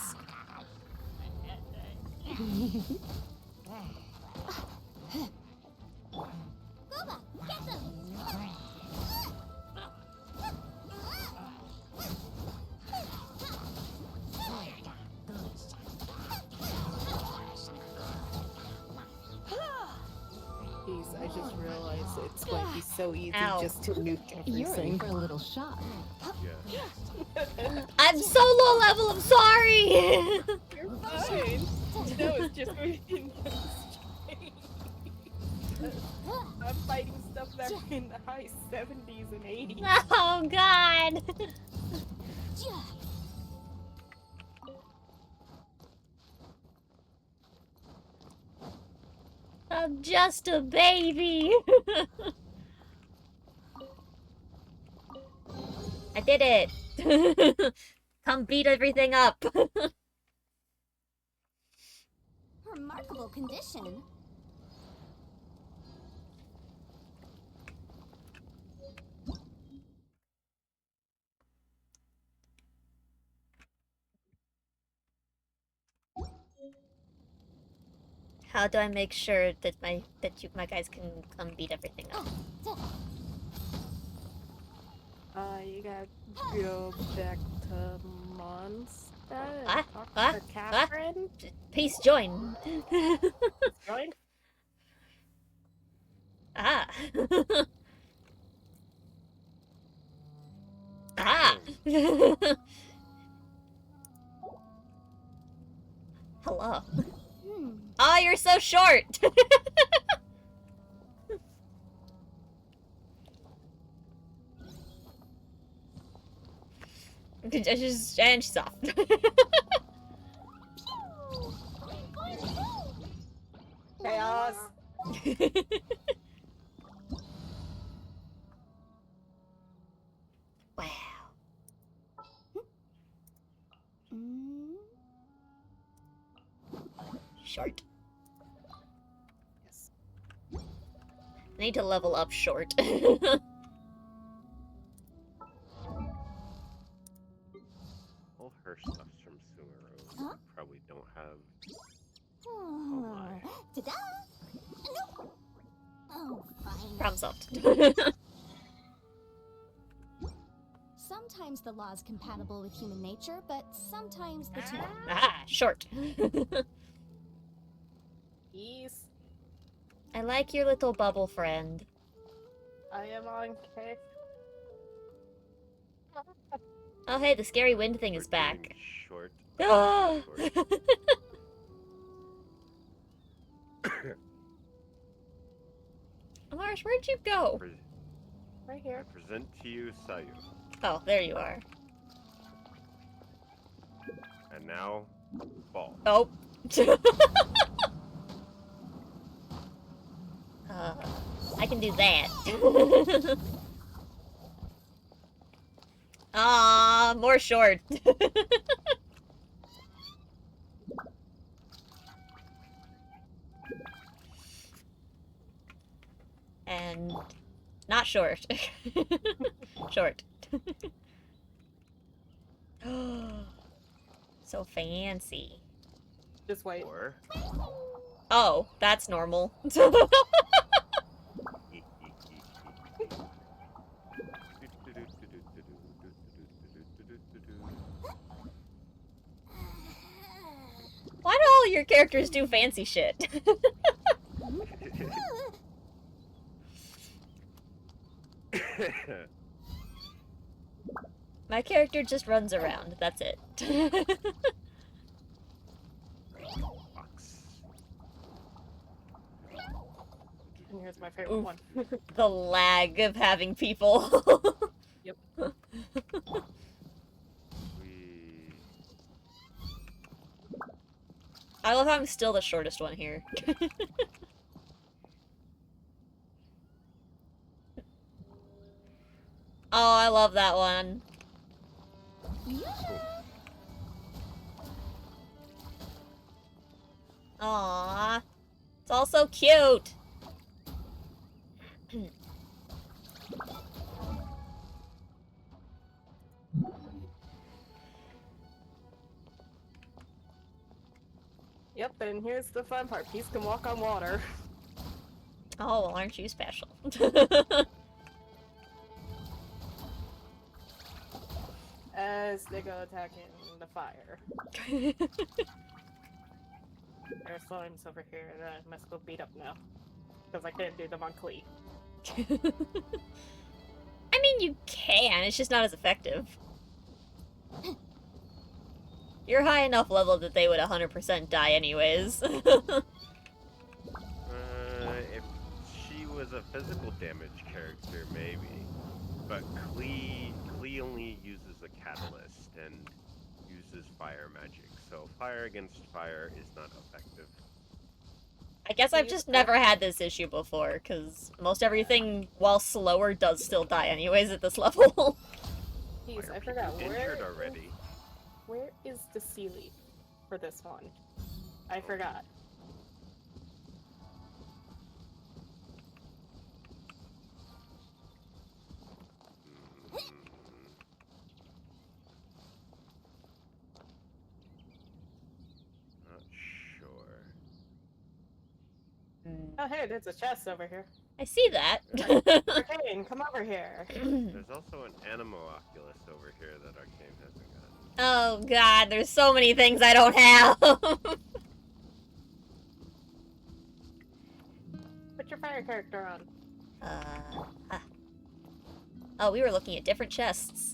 Jeez, I just realized it's going to be so easy Ow. just to nuke You're in everything. for a little shock. Yeah. I'm so low level, I'm sorry! You're fine. No, it's just going to be I'm fighting stuff that are in the high 70s and 80s. Oh god! I'm just a baby! I did it! Come beat everything up! Remarkable condition. How do I make sure that my guys can come beat everything up? You gotta go back to Mondstadt and Ah, talk ah, to Catherine. Peace, join! Join? Ah! Hello. Hmm. Oh, you're so short! Just and she's off. Chaos. Wow. Mm. Short. Yes. I need to level up short. All her stuff's from Sumeru. Huh? Probably don't have. Oh my. Ta-da! No. Oh, fine. Problem solved. Sometimes the law is compatible with human nature, but sometimes the two aren't. Ah, short. Peace. I like your little bubble friend. I am on K. Oh, hey, the scary wind thing We're is back. doing Short. Ah! Short. Mars, where'd you go? Pre- Right I here. present to you Sayu. Oh, there you are. And now, Ball. Oh. I can do that. Ah, more short. And not short. Short. So fancy. Just wait. Or. Oh, that's normal. Why do all your characters do fancy shit? My character just runs around. That's it. Box. And here's my favorite Oof. one. The lag of having people. Yep. We. I love how I'm still the shortest one here. Oh, I love that one. Aww. It's all so cute. Yep, and here's the fun part. Peace can walk on water. Oh, well, aren't you special? As they go attacking the fire. There's slimes over here that I must go beat up now. Because I can't do them on Klee. I mean, you can, it's just not as effective. You're high enough level that they would 100% die anyways. If she was a physical damage character, maybe. But Klee only uses a catalyst and uses fire magic. So fire against fire is not effective. I guess I've just never had this issue before, because most everything, while slower, does still die anyways at this level. Peace, Why are I forgot people where. injured already? Where is the sea leaf for this one? I forgot. Mm, not sure. Oh, hey, there's a chest over here. I see that. Arcane, come over here. There's also an Animo Oculus over here that Arcane hasn't gotten. Oh god, there's so many things I don't have. Put your fire character on. Oh, we were looking at different chests.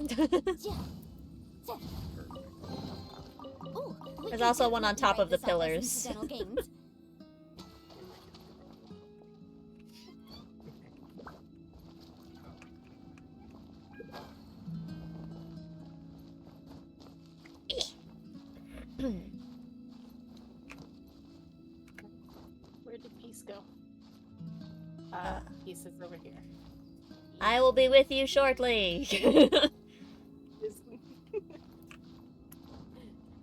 There's also one on top of the Write this off as pillars. incidental gains. Where did Peace go? Peace is over here. I will be with you shortly.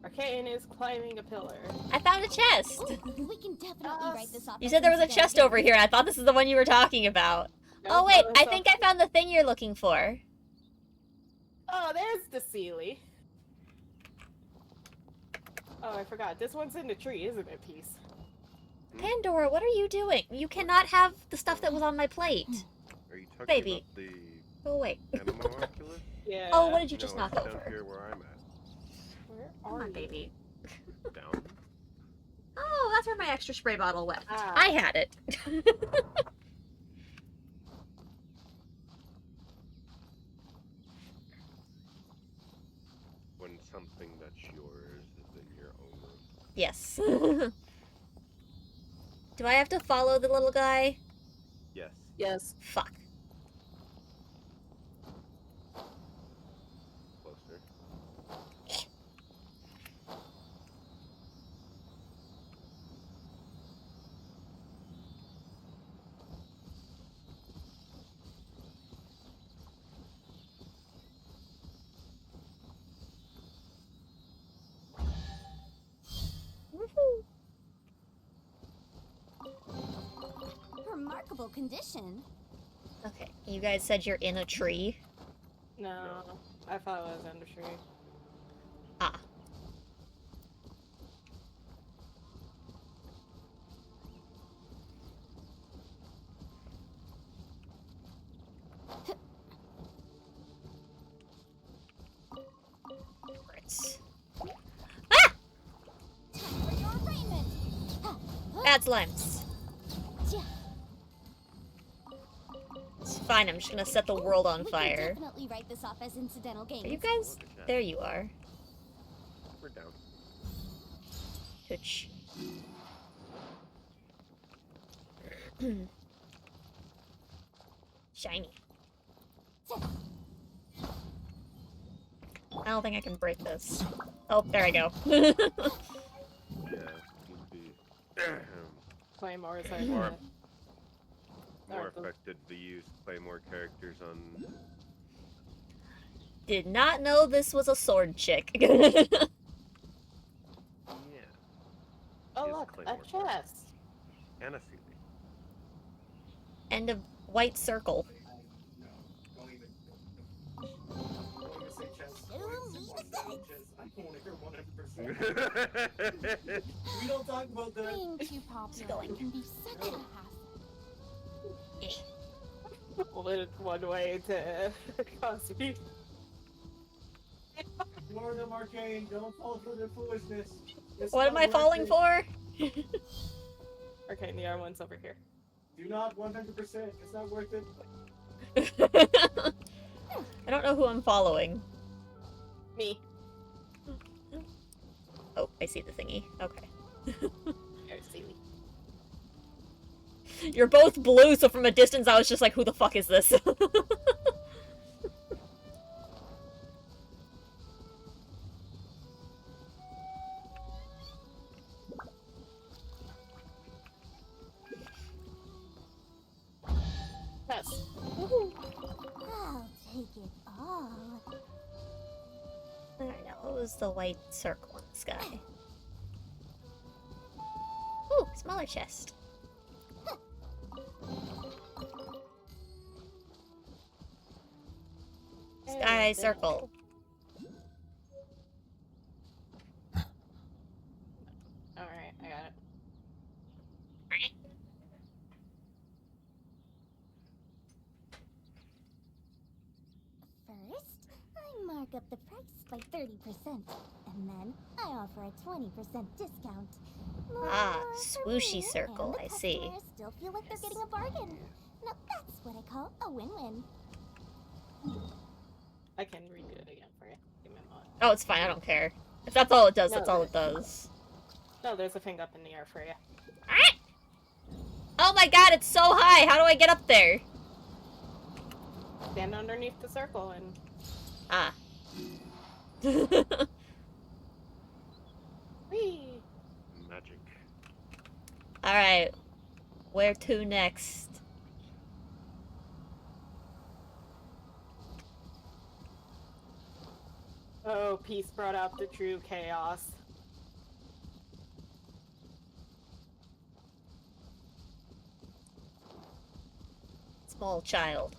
Arcane is climbing a pillar. I found a chest. Ooh, we can definitely write this off. You as said there was a incidental chest over gains. here. I thought this is the one you were talking about. Oh Nope, wait, no, I that's think not- I found the thing you're looking for. Oh, there's the Sealy. Oh, I forgot. This one's in the tree, isn't it, Peace? Pandora, what are you doing? You cannot have the stuff that was on my plate. Are you talking Baby. about the Go away. animal oculus? Yeah. Oh, what did you just No, knock it's down over? here where I'm at. Where Come are on, you? baby. Down. Oh, that's where my extra spray bottle went. Ah. I had it. When something that's yours is in your own room. Yes. Do I have to follow the little guy? Yes. Yes. Fuck. Closer. Woohoo. Remarkable condition. Okay, you guys said you're in a tree. No, I thought it was under tree. Ah. Right. Ah! Time for your arraignment. Bad slimes. Yeah. It's fine, I'm just gonna set the world on We fire. can definitely write this off as incidental gains. Are you guys? There you are. We're down. Touch. Shiny. I don't think I can break this. Oh, there I go. Yeah, would be Claymore is More- like more Alright, cool. effective to use Claymore characters on. Did not know this was a sword chick. Yeah. Oh Use look, a Claymore chest. And a Sealy. And a white circle. We don't talk about that. Being too popular can be such a hassle. Well, it's one way to cause me. Ignore them, Arcane. Don't fall for their foolishness. It's What am not I worth falling it. for? Okay, the other one's over here. Do not 100%. It's not worth it. I don't know who I'm following. Me. Oh, I see the thingy. Okay. There's Sealy. You're both blue, so from a distance I was just like, who the fuck is this? Yes. I'll take it all. Alright, now what was the white circle in the sky? Ooh, smaller chest. Sky circle. Alright, I got it. First, I mark up the price by 30%, and then I offer a 20% discount. Ah, More for swooshy me, circle, and the I see. customers still feel like they're getting a bargain. Now that's what I call a win-win. I can redo it again for you. Give me a moment. Oh, it's fine, I don't care. If that's all it does, No, that's all it does. No, there's a thing up in the air for you. Ah! Oh my god, it's so high! How do I get up there? Stand underneath the circle and... Ah. Whee! Magic. Alright. Where to next? Oh, peace brought out the true chaos. Small child.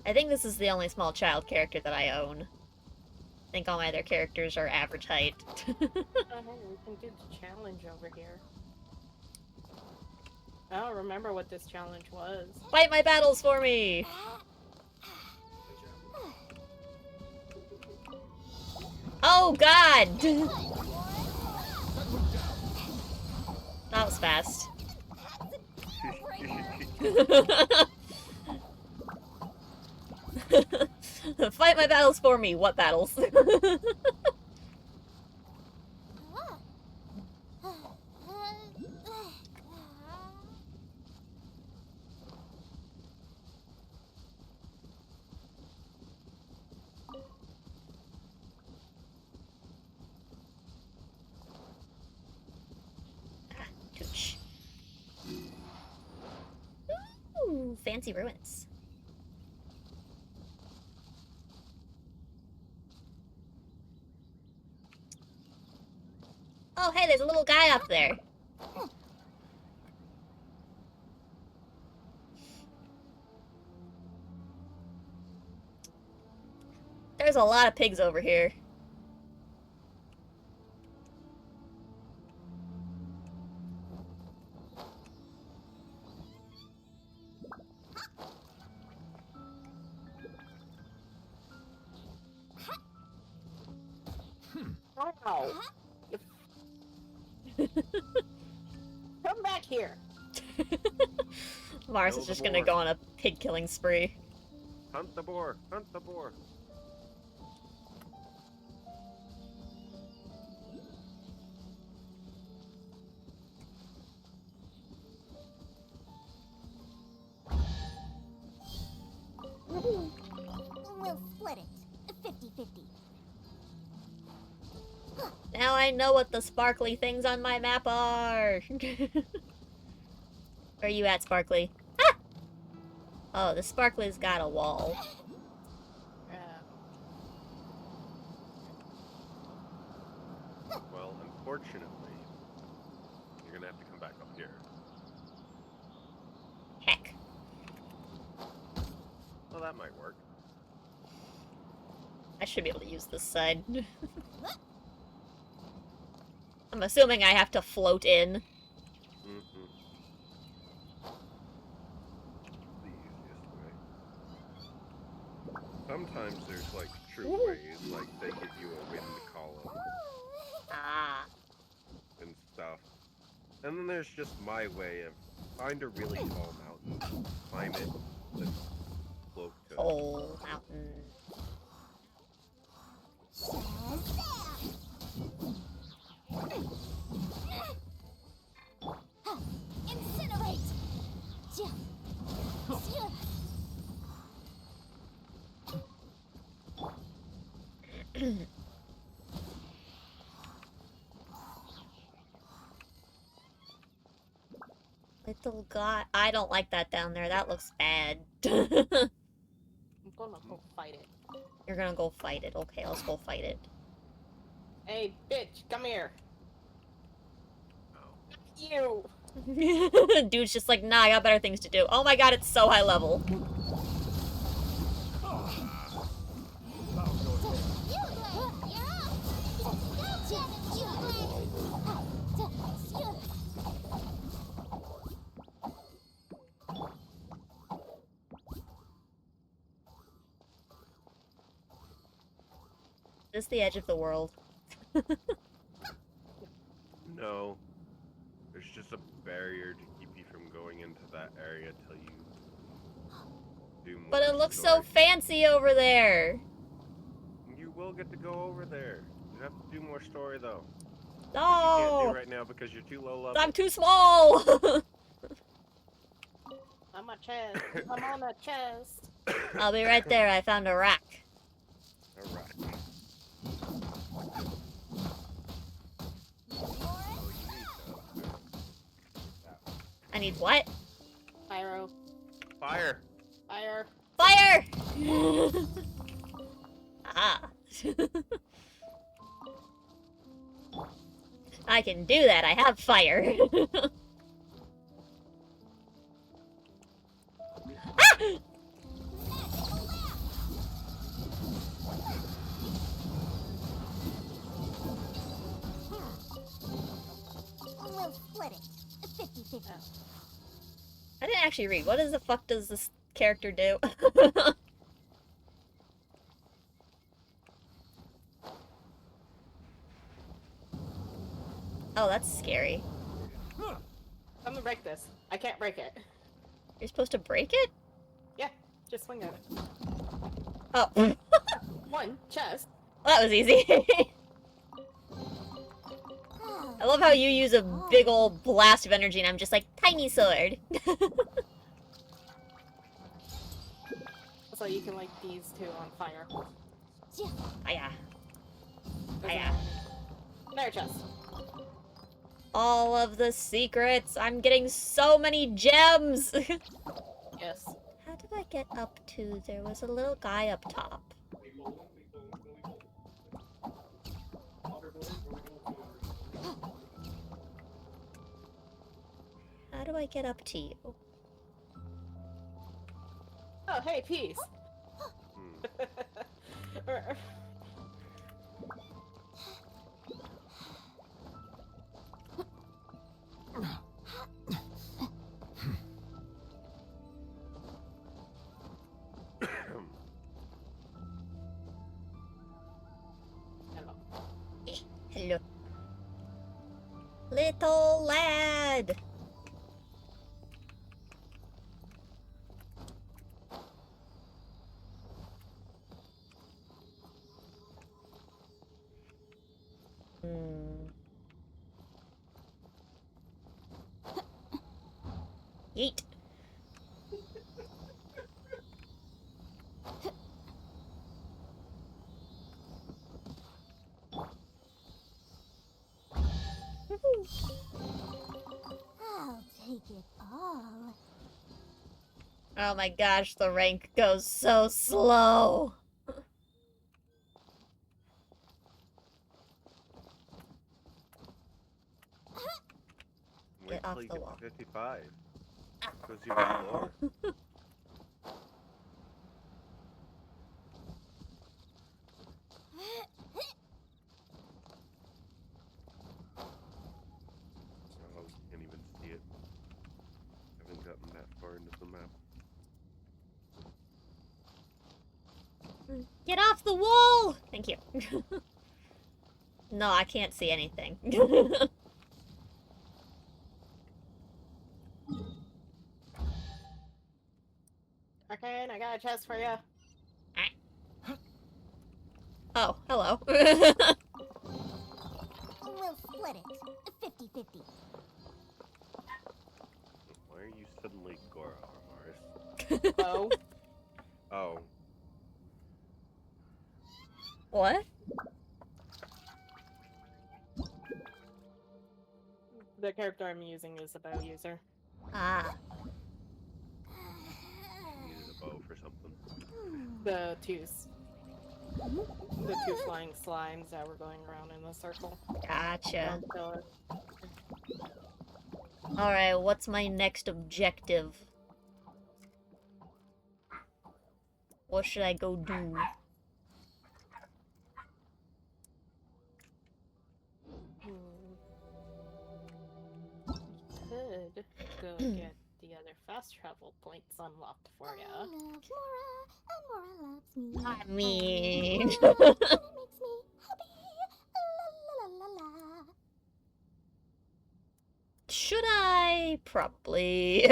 I think this is the only small child character that I own. I think all my other characters are average height. Oh, hey, we can do the challenge over here. I don't remember what this challenge was. Fight my battles for me! Oh god! That was fast. Fight my battles for me. What battles? Tooch. Ooh, fancy ruins. Oh, hey, there's a little guy up there. There's a lot of pigs over here. Wow! Come back here! Mars Kill is the just gonna boar. go on a pig killing spree. Hunt the boar! Hunt the boar! We'll split it. 50-50. Now I know what the sparkly things on my map are. Where are you at, Sparkly? Ah! Oh, the Sparkly's got a wall. Well, unfortunately, you're gonna have to come back up here. Heck. Well, that might work. I should be able to use this side. I'm assuming I have to float in. Mm-hmm. The easiest way. Sometimes there's like true ways, like they give you a wind column Ah. and stuff. And then there's just my way of find a really tall mountain, climb it, then float to it. Whole mountain. Incinerate! Little guy. I don't like that down there. That looks bad. I'm gonna go fight it. You're gonna go fight it. Okay, let's go fight it. Hey, bitch, come here. Oh. You! Dude's just like, nah, I got better things to do. Oh my god, it's so high level. Is this the edge of the world? No. There's just a barrier to keep you from going into that area till you do more. But it looks so story. fancy over there. You will get to go over there. You have to do more story though. Which you No, can't do right now because you're too low level. I'm too small. I'm a chest. I'm on a chest. I'll be right there. I found a rack. Alright. I need what? Pyro. Fire! Fire. Fire! Ah. I can do that. I have fire. Ah! We'll split it. 50-50. I didn't actually read. What the fuck does this character do? Oh, that's scary. I'm gonna break this. I can't break it. You're supposed to break it? Yeah, just swing at it. Oh. Well, One chest. that was easy. I love how you use a big old blast of energy and I'm just like, tiny sword. So you can light these two on fire. Hiya. There's Hiya. another chest. All of the secrets. I'm getting so many gems. Yes. How did I get up to? There was a little guy up top. How do I get up to you? Oh, hey, peace. Hello. Hello. Little lad. Yeet. I'll take it all. Oh my gosh, the rank goes so slow. Wait off till you the get wall. to 55. Because you're lower. Oh, you can't even see it. Haven't gotten that far into the map. Get off the wall! Thank you. No, I can't see anything. Arcane, I got a chest for you. Oh, hello. We'll split it. 50-50. Why are you suddenly Gora, Mars? Oh. Oh. What? The character I'm using is a bow user. Ah. You needed a bow for something. The twos. The two flying slimes that were going around in a circle. Gotcha. Don't kill it. Alright, what's my next objective? What should I go do? Could go get the other fast travel points unlocked for I ya. love Mora, and Mora loves me. I mean... And it makes me happy. La la la la la. Should I? Probably.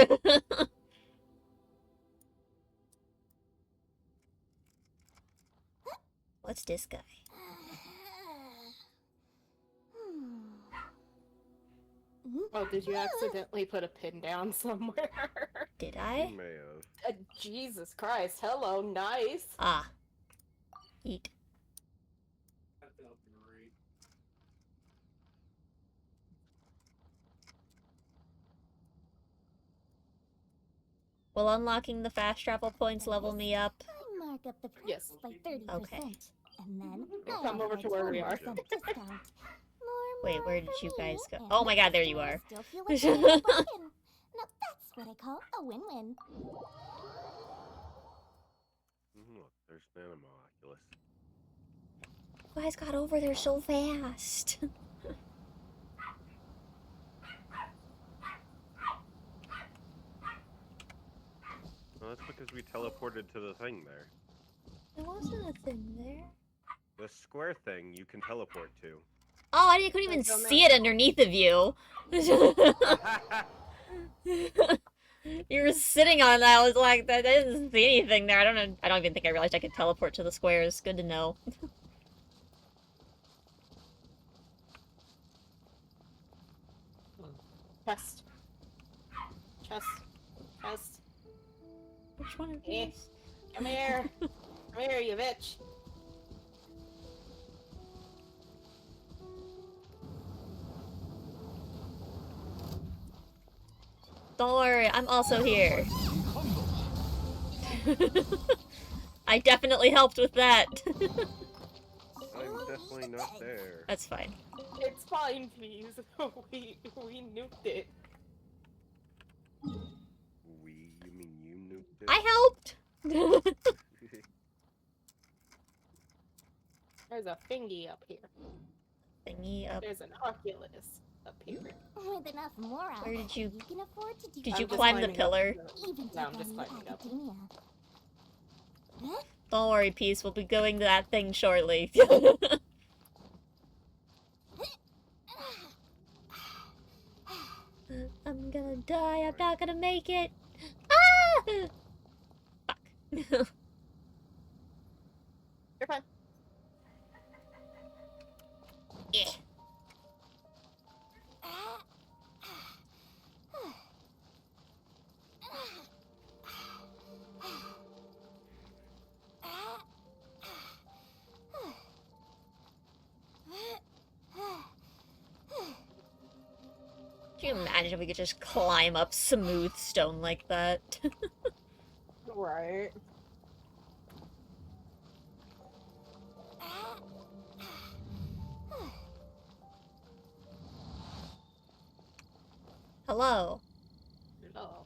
What's this guy? Oh, did you accidentally put a pin down somewhere? Did You I? may have. Jesus Christ, hello, nice. Ah. Eat. That felt great. Will unlocking the fast travel points level me up? I mark up the price Yes. by 30%. Okay. And then Come I over offer to where we 20% are. discount. Wait, where did for you me, guys go? and Oh my god, there you customers are. Still feel like they're in a bargain. Now that's what I call a win-win. Look, there's Nanomoculus. You guys got over there so fast. Well, that's because we teleported to the thing there. There wasn't a thing there. The square thing you can teleport to. Oh, I couldn't even see it underneath of you. You were sitting on that. I was like, I didn't see anything there. I don't know. I don't even think I realized I could teleport to the squares. Good to know. Chest. Chest. Chest. Which one of Eh. these? Come here. Come here, you bitch. Don't worry, I'm also here. I definitely helped with that. I'm definitely not there. That's fine. It's fine, please. we nuked it. You mean you nuked it? I helped! There's a thingy up here. Thingy up. There's an Oculus up here. With enough morale, Where did you- can afford to do Did I'm you just climb the climbing up pillar? even No, I'm take just on climbing the up. academia. Don't worry, Peace. We'll be going to that thing shortly. I'm gonna die. I'm not gonna make it. Ah! Fuck. You're fine. Yeah. Can you imagine if we could just climb up smooth stone like that? Right. Hello. Oh.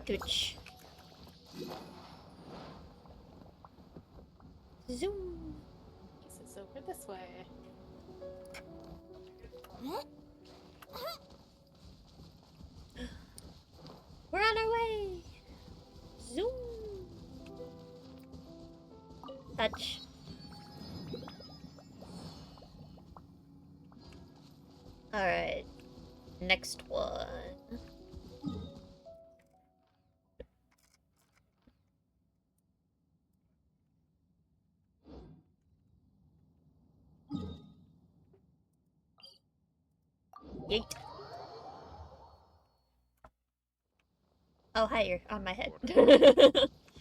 Gooch. Zoom. This is over this way. We're on our way. Zoom. Touch. Alright. Next one. Yeet. Oh, hi, you're on my head.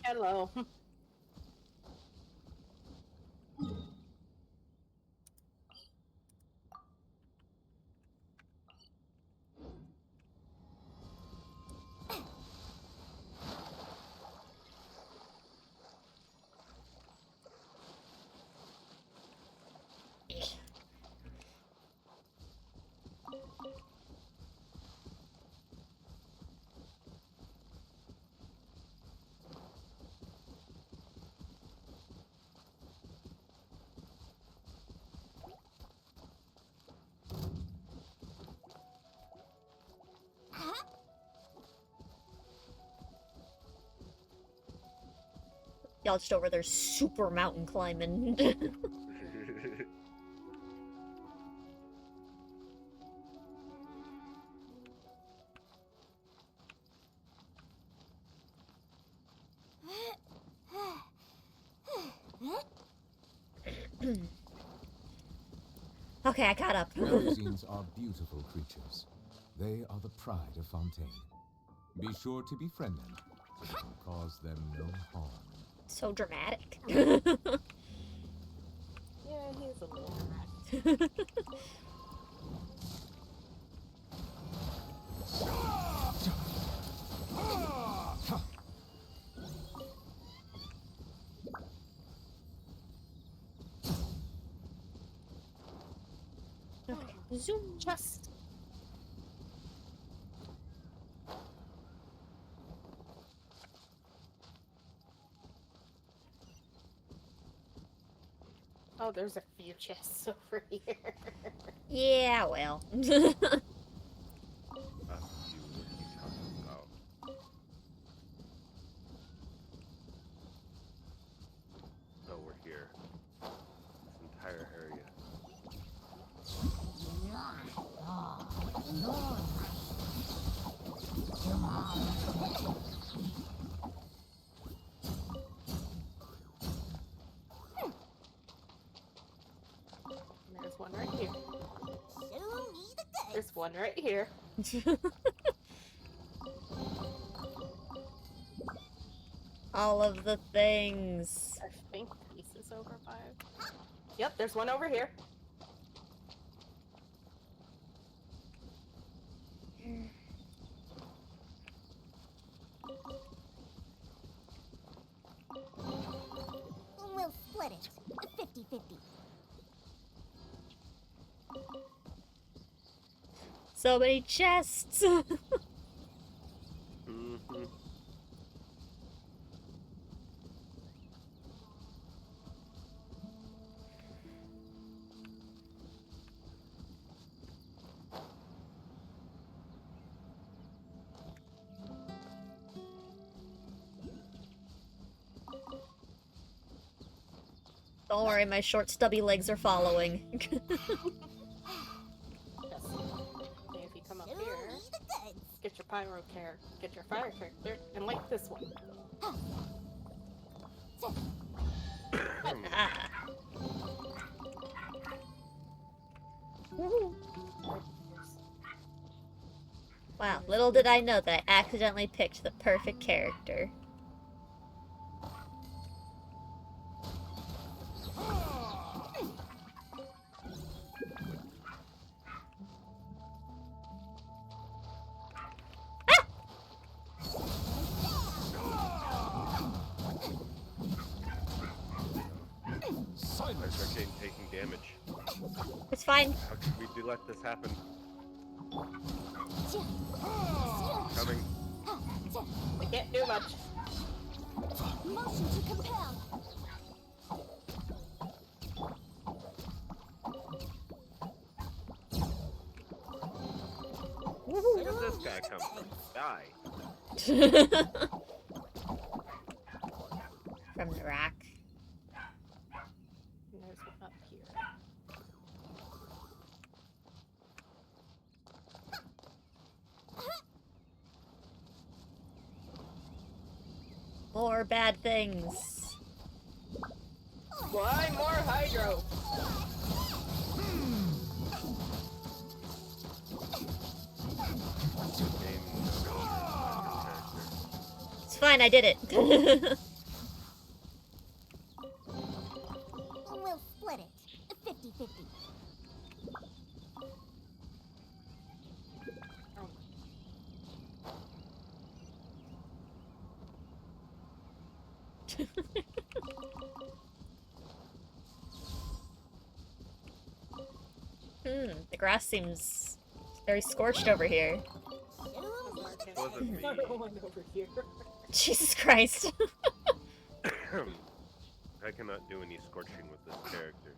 Hello. Y'all just over there super mountain climbing. Okay, I caught up. Melusines are beautiful creatures. They are the pride of Fontaine. Be sure to befriend them. It will cause them no harm. So dramatic. Yeah, he's a little. Zoom. Just. Oh, there's a few chests over here. Yeah, well. A few, what are you talking about? Oh, we're here. This entire area. There's one right here. There's one right here. All of the things. I think peace is over 5. Yep, there's one over here. We'll split it. 50-50. So many chests. Mm-hmm. Don't worry, my short stubby legs are following. Yes. And if you come up here, get your pyro character, get your fire character, and like this one. Ah. Wow, little did I know that I accidentally picked the perfect character. There's Arcane taking damage. It's fine. How could we do let this happen? Coming. I can't do much. Motion to compel. Where did this guy come from? Die. From the rack. And there's one up here. More bad things. Why more hydro? It's fine, I did it. We'll split it. 50-50. The grass seems very scorched over here. Wasn't me. Another one over here. Jesus Christ. I cannot do any scorching with this character.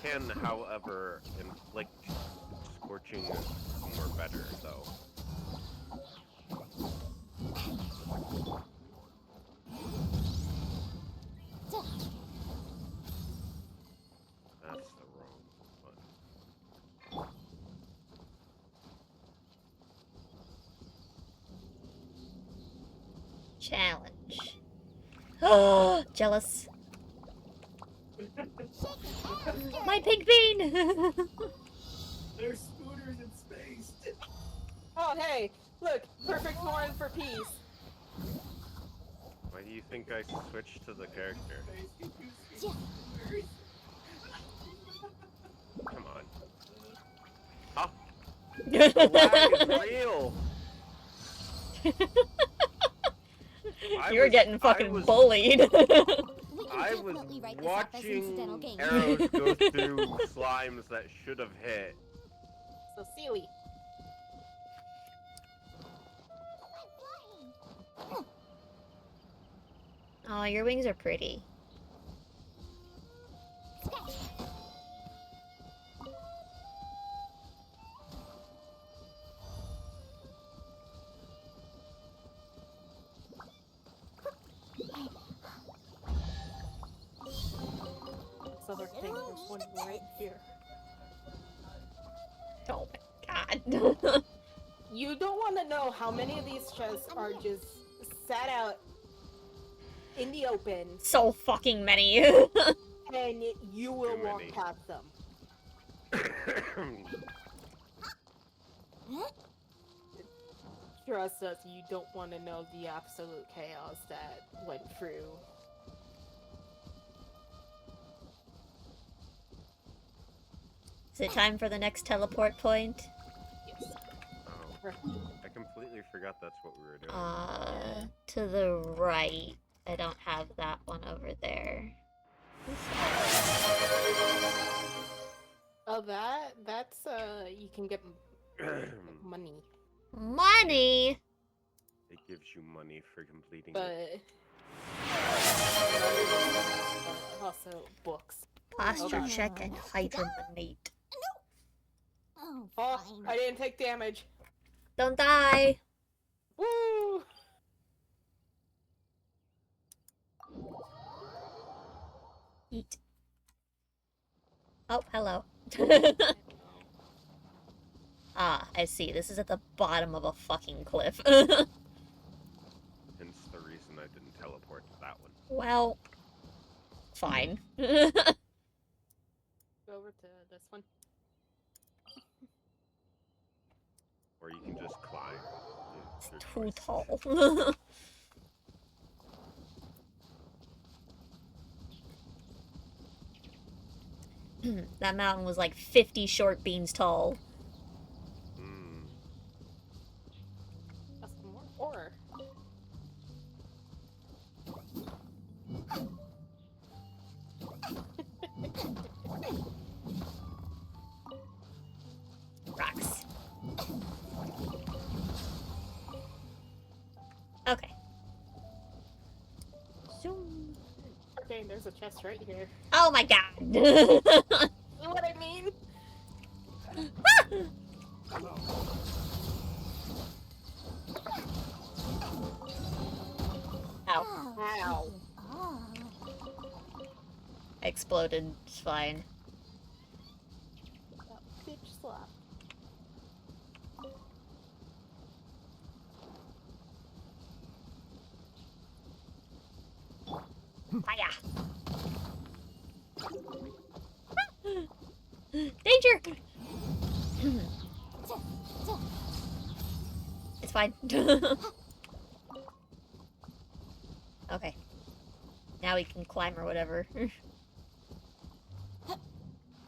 Can, however, inflict scorching more better, though. That's the wrong one. Challenge. Oh, jealous. My pink bean! There's scooters in space. Oh, hey, look, perfect foreign for peace. Why do you think I switched to the character? Come on. Oh, the lag is real. You're getting fucking bullied. I was watching arrows go through slimes that should have hit. So silly. Oh, your wings are pretty. Other thing, there's one right here. Oh my god. You don't want to know how many of these chests are just sat out in the open, So fucking many. and you will Too walk many. past them. Trust us, you don't want to know the absolute chaos that went through. Is it time for the next teleport point? Yes. Oh, I completely forgot that's what we were doing. To the right. I don't have that one over there. Oh, that's, you can get money. Money! It gives you money for completing But, it. also books. Posture Okay. check and hydromanate. Oh, Oh, fine. I didn't take damage. Don't die! Woo! Eat. Oh, hello. Ah, I see. This is at the bottom of a fucking cliff. Hence the reason I didn't teleport to that one. Well, fine. Go over to this one. Or you can just climb. It's It's too your choice. tall. That mountain was like 50 short beans tall. Mm. That's more ore. Rocks. Okay. Zoom. Okay, there's a chest right here. Oh my god. You know what I mean? Ow. Ow. Oh. Exploded. It's fine. That bitch slap. Fire. Danger! It's fine. Okay. Now we can climb or whatever.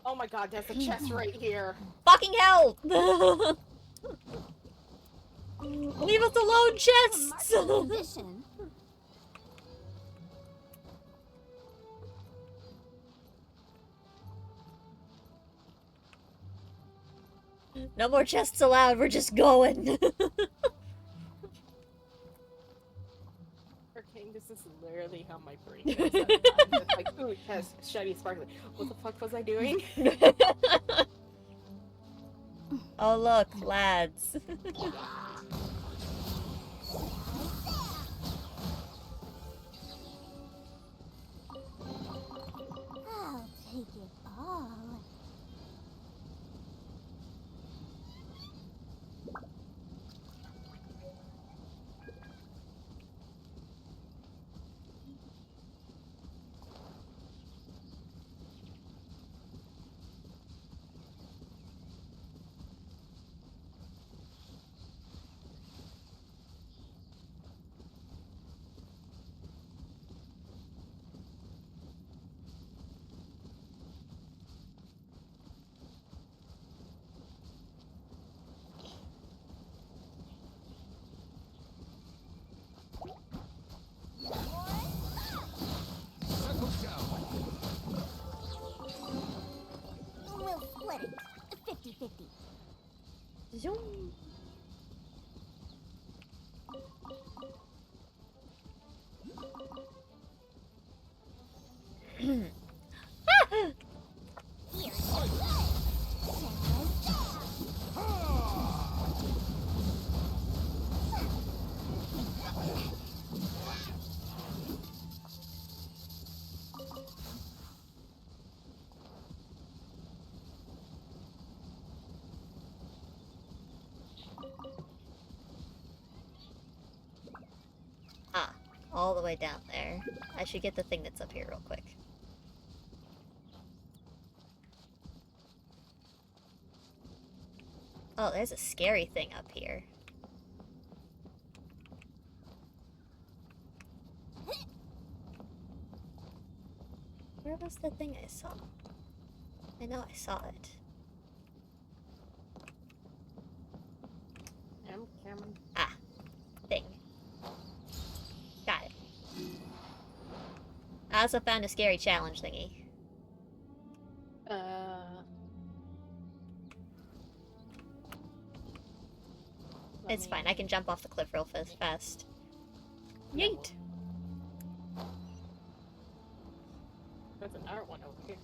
Oh my god, there's a chest right here. Fucking hell! Leave us alone, chests! Position. No more chests allowed, we're just going. Okay, this is literally how my brain goes. I'm just like, ooh, chest, shiny, sparkly. What the fuck was I doing? Oh look, lads. I'll take it all. Zoom. Ah, all the way down there. I should get the thing that's up here real quick. Oh, there's a scary thing up here. Where was the thing I saw? I know I saw it. I'm coming. Ah, thing. Got it. I also found a scary challenge thingy. It's fine, I can jump off the cliff real fast. Yeet! There's another one over here.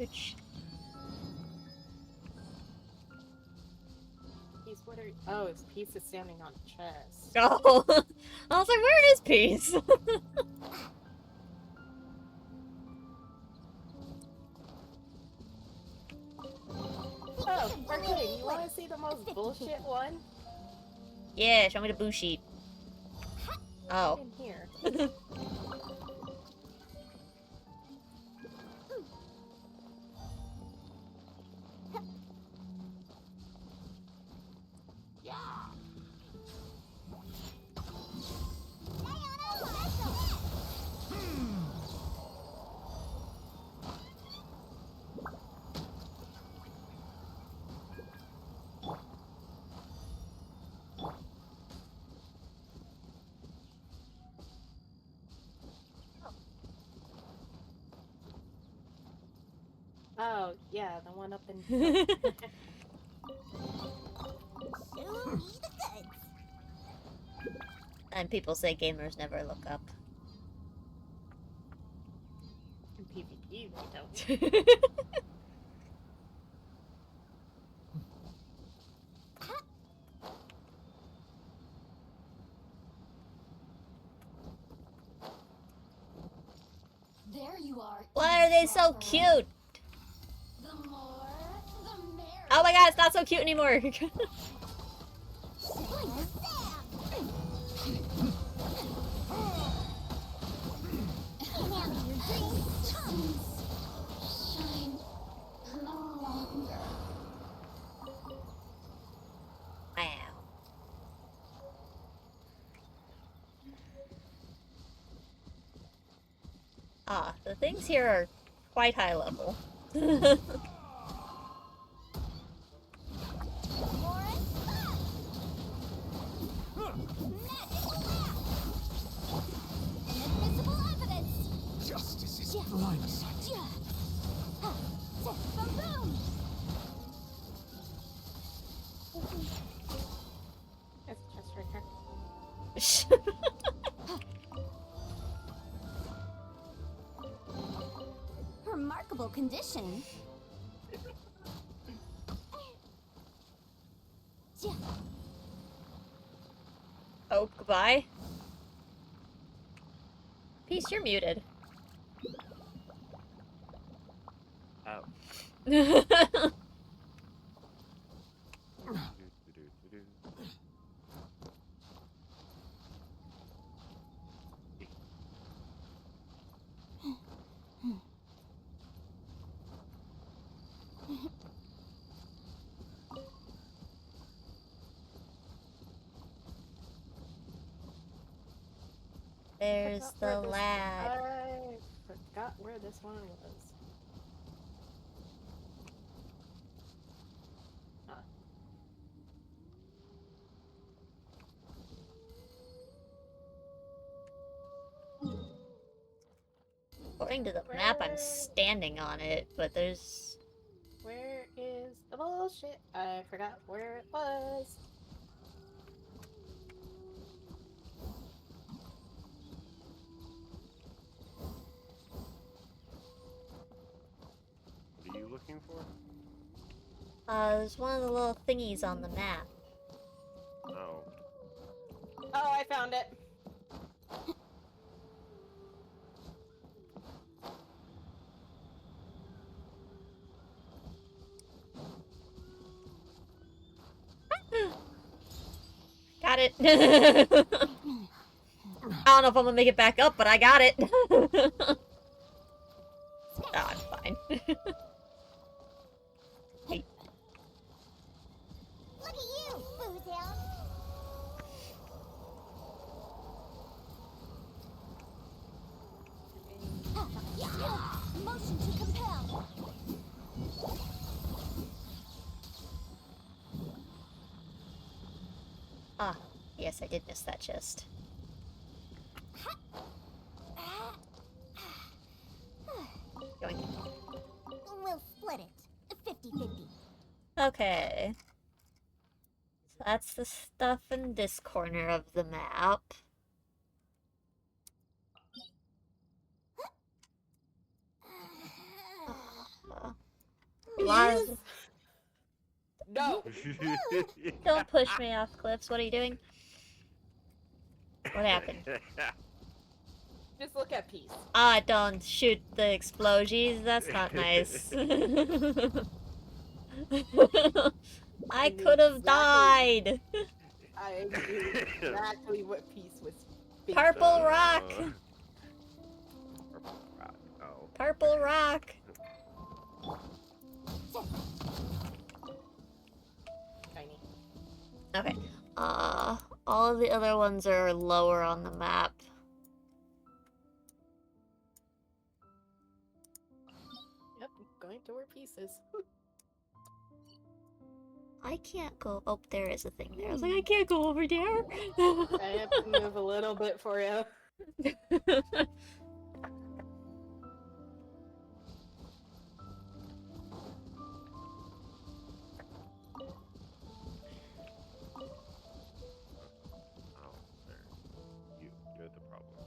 Ooch. Peace, what are you? Oh, it's Peace is standing on the chest. Oh! I was like, where is Peace? Oh, okay, you want to see the most bullshit one? Yeah, show me the boo sheet. Oh. In here. Oh, yeah, the one up in here. Show me the goods. And people say gamers never look up. In PvP, they don't. There you are. Why are they so cute? The more, the merrier. Oh my god, it's not so cute anymore. Wow. Ah, the things here are quite high level. Justice is blindsided. It's just right here. Remarkable condition. Oh, goodbye. Peace, you're muted. Ow. There's the lad. I forgot where this one was. Huh. According to the map, I'm standing on it, but there's... Where is the Oh shit, I forgot where it was. What are you looking for? There's one of the little thingies on the map. Oh. Oh, I found it. Got it. I don't know if I'm gonna make it back up, but I got it. Oh, I'm fine. Hey. Look at you, Boozle. Motion to compel. Ah, yes, I did miss that chest. Going. We'll split it. 50-50. Okay. So that's the stuff in this corner of the map. Please? No. Don't push me off cliffs. What are you doing? What happened? Just look at peace. Ah, don't shoot the explosions. That's not nice. I could have died. I knew exactly what peace was thinking. Purple rock. Purple rock. Oh. Purple rock. Tiny. Okay. All of the other ones are lower on the map. Yep, going to where peace is. I can't go. Oh, there is a thing there. I was like, I can't go over there. I have to move a little bit for you. Oh, there. You're the problem.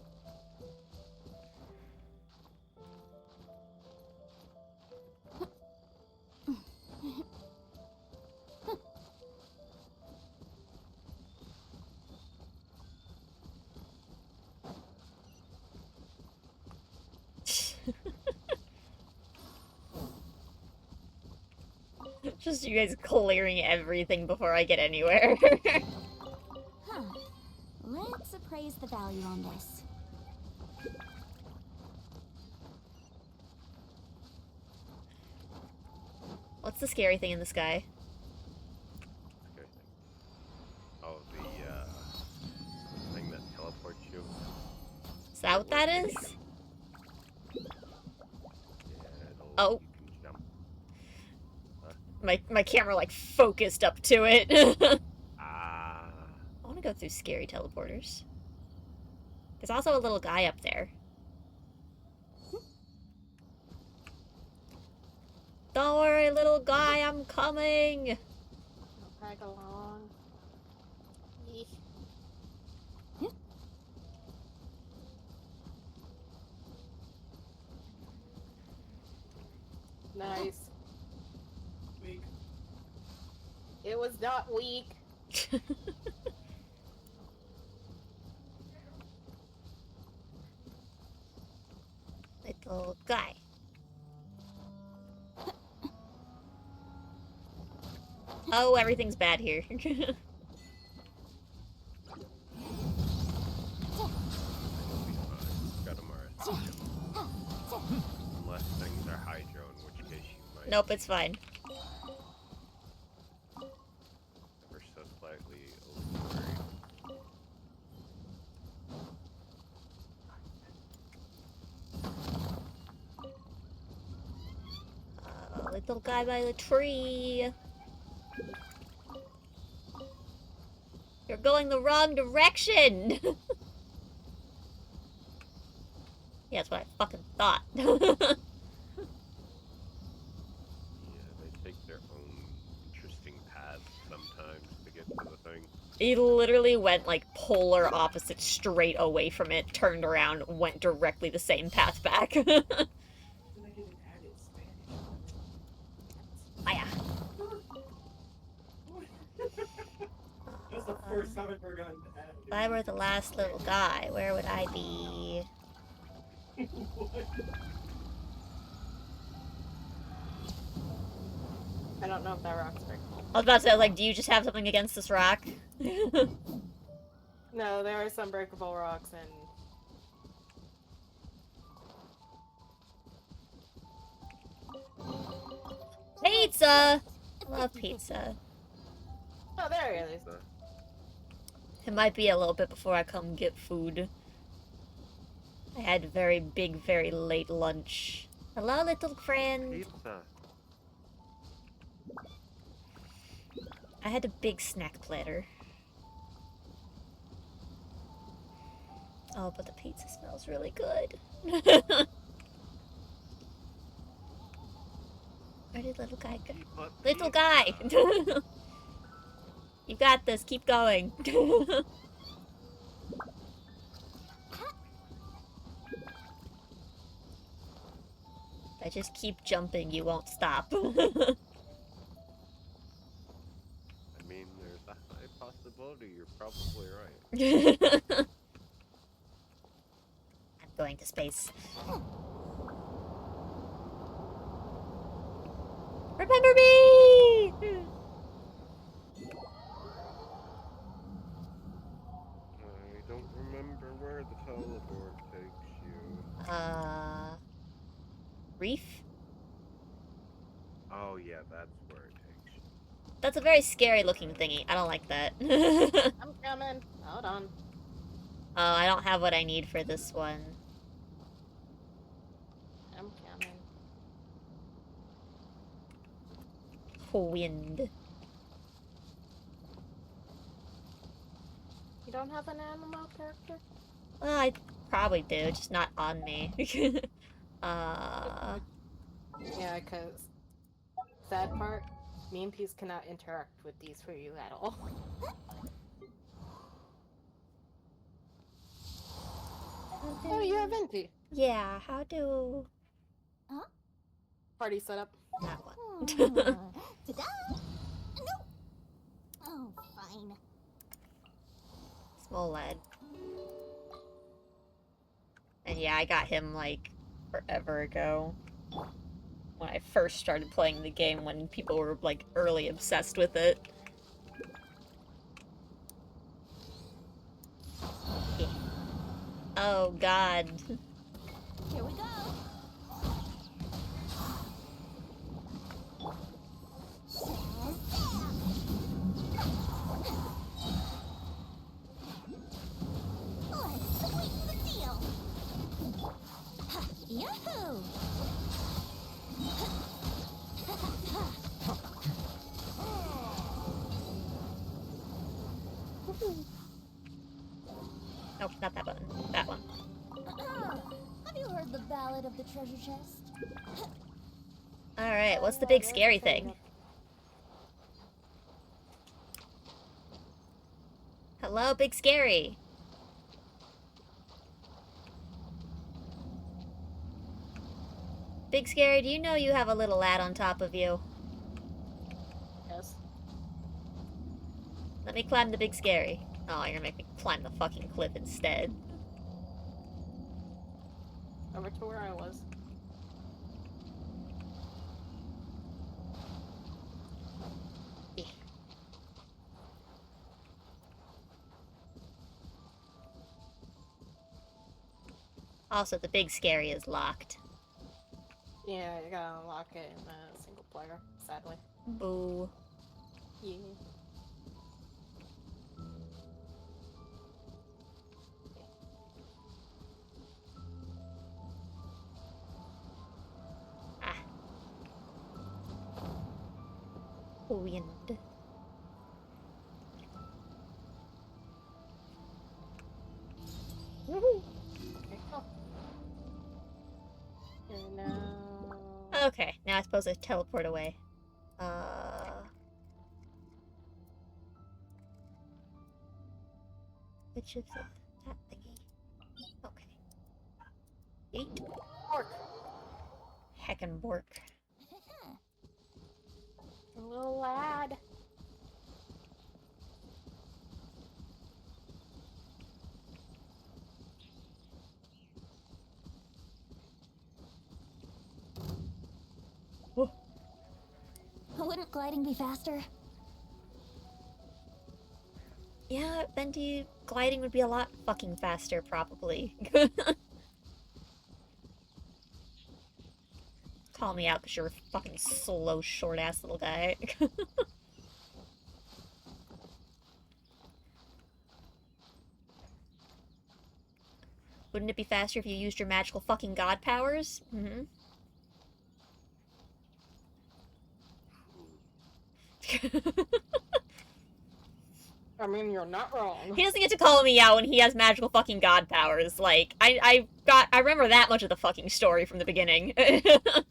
Just you guys clearing everything before I get anywhere. Huh. Let's appraise the value on this. What's the scary thing in the sky? Scary thing. Oh, the thing that teleports you. Is that what that is? Yeah, Oh. You can jump. My camera like focused up to it. Ah. I want to go through scary teleporters. There's also a little guy up there. Don't worry, little guy, I'm coming. I'll tag along. Eesh. Nice. Weak. It was not weak. Little guy. Oh, everything's bad here. Got him already. Unless things are hydro, in which case you might. Nope, it's fine. Ever so slightly overworried. Little guy by the tree. You're going the wrong direction. Yeah, that's what I fucking thought. Yeah, they take their own get to the thing. He literally went like polar opposite straight away from it, turned around, went directly the same path back. Then I didn't add it Spanish. Aya. That's the first time I've ever gotten added. If I were the last little guy, where would I be? I don't know if that rock's breakable. I was about to say, like, do you just have something against this rock? No, there are some breakable rocks and Pizza! I love pizza. oh, there it is. It might be a little bit before I come get food. I had very big, very late lunch. Hello, little friend. Pizza. I had a big snack platter. Oh, but the pizza smells really good. Where did little guy go? But Little pizza. guy! You got this, keep going. If I just keep jumping, you won't stop. I mean, there's a high possibility you're probably right. I'm going to space. Remember me! I don't remember where the teleport takes you. Reef? Oh yeah, that's where it takes you. That's a very scary looking thingy. I don't like that. I'm coming. Hold on. Oh, I don't have what I need for this one. I'm coming. Wind. You don't have an animal character? Well, I probably do, just not on me. Yeah, because sad part, me and Peace cannot interact with these for you at all. Oh, you have Venti. Yeah, how do... Party setup. That one. Ta-da! No! Oh, fine. Small lad. And yeah, I got him, like, forever ago. When I first started playing the game, when people were, like, early obsessed with it. Yeah. Oh, God. Here we go. Let's sweeten the deal. Yahoo! Nope, not that button. That one. Have you heard the ballad of the treasure chest? Alright, what's the big scary thing? Hello, Big Scary. Big Scary, do you know you have a little lad on top of you? Yes. Let me climb the Big Scary. Oh, you're gonna make me climb the fucking cliff instead. Over to where I was. Yeah. Also, the Big Scary is locked. Yeah, you gotta unlock it in a single player, sadly. Boo. Yeah. Ah. Wind. Woohoo. Okay, cool. And now... Okay, now I suppose I teleport away. Which is it? That thingy. Okay. 8. Pork. Heckin' bork. Little lad. Wouldn't gliding be faster? Yeah, Venti gliding would be a lot fucking faster, probably. Call me out because you're a fucking slow, short-ass little guy. Wouldn't it be faster if you used your magical fucking god powers? Mm-hmm. I mean, you're not wrong. He doesn't get to call me out when he has magical fucking god powers. Like, I remember that much of the fucking story from the beginning. That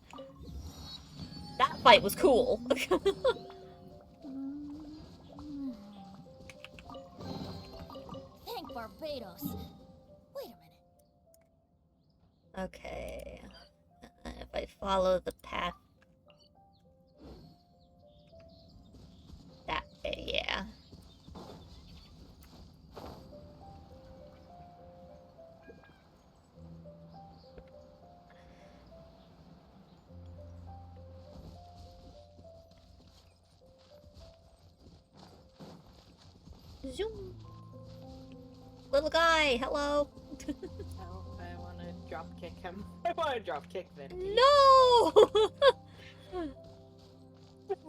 fight was cool. Thank Barbados. Wait a minute. Okay. If I follow the path... that way, yeah. Zoom. Little guy, hello. Oh, I want to drop kick him. I want to drop kick Venti. No!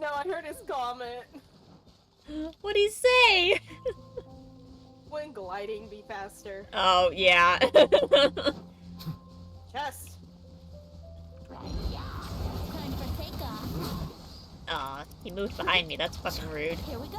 No, I heard his comment. What'd he say? Wouldn't gliding be faster? Oh, yeah. Chest. Time for takeoff. Aw, he moved behind me. That's fucking rude. Here we go.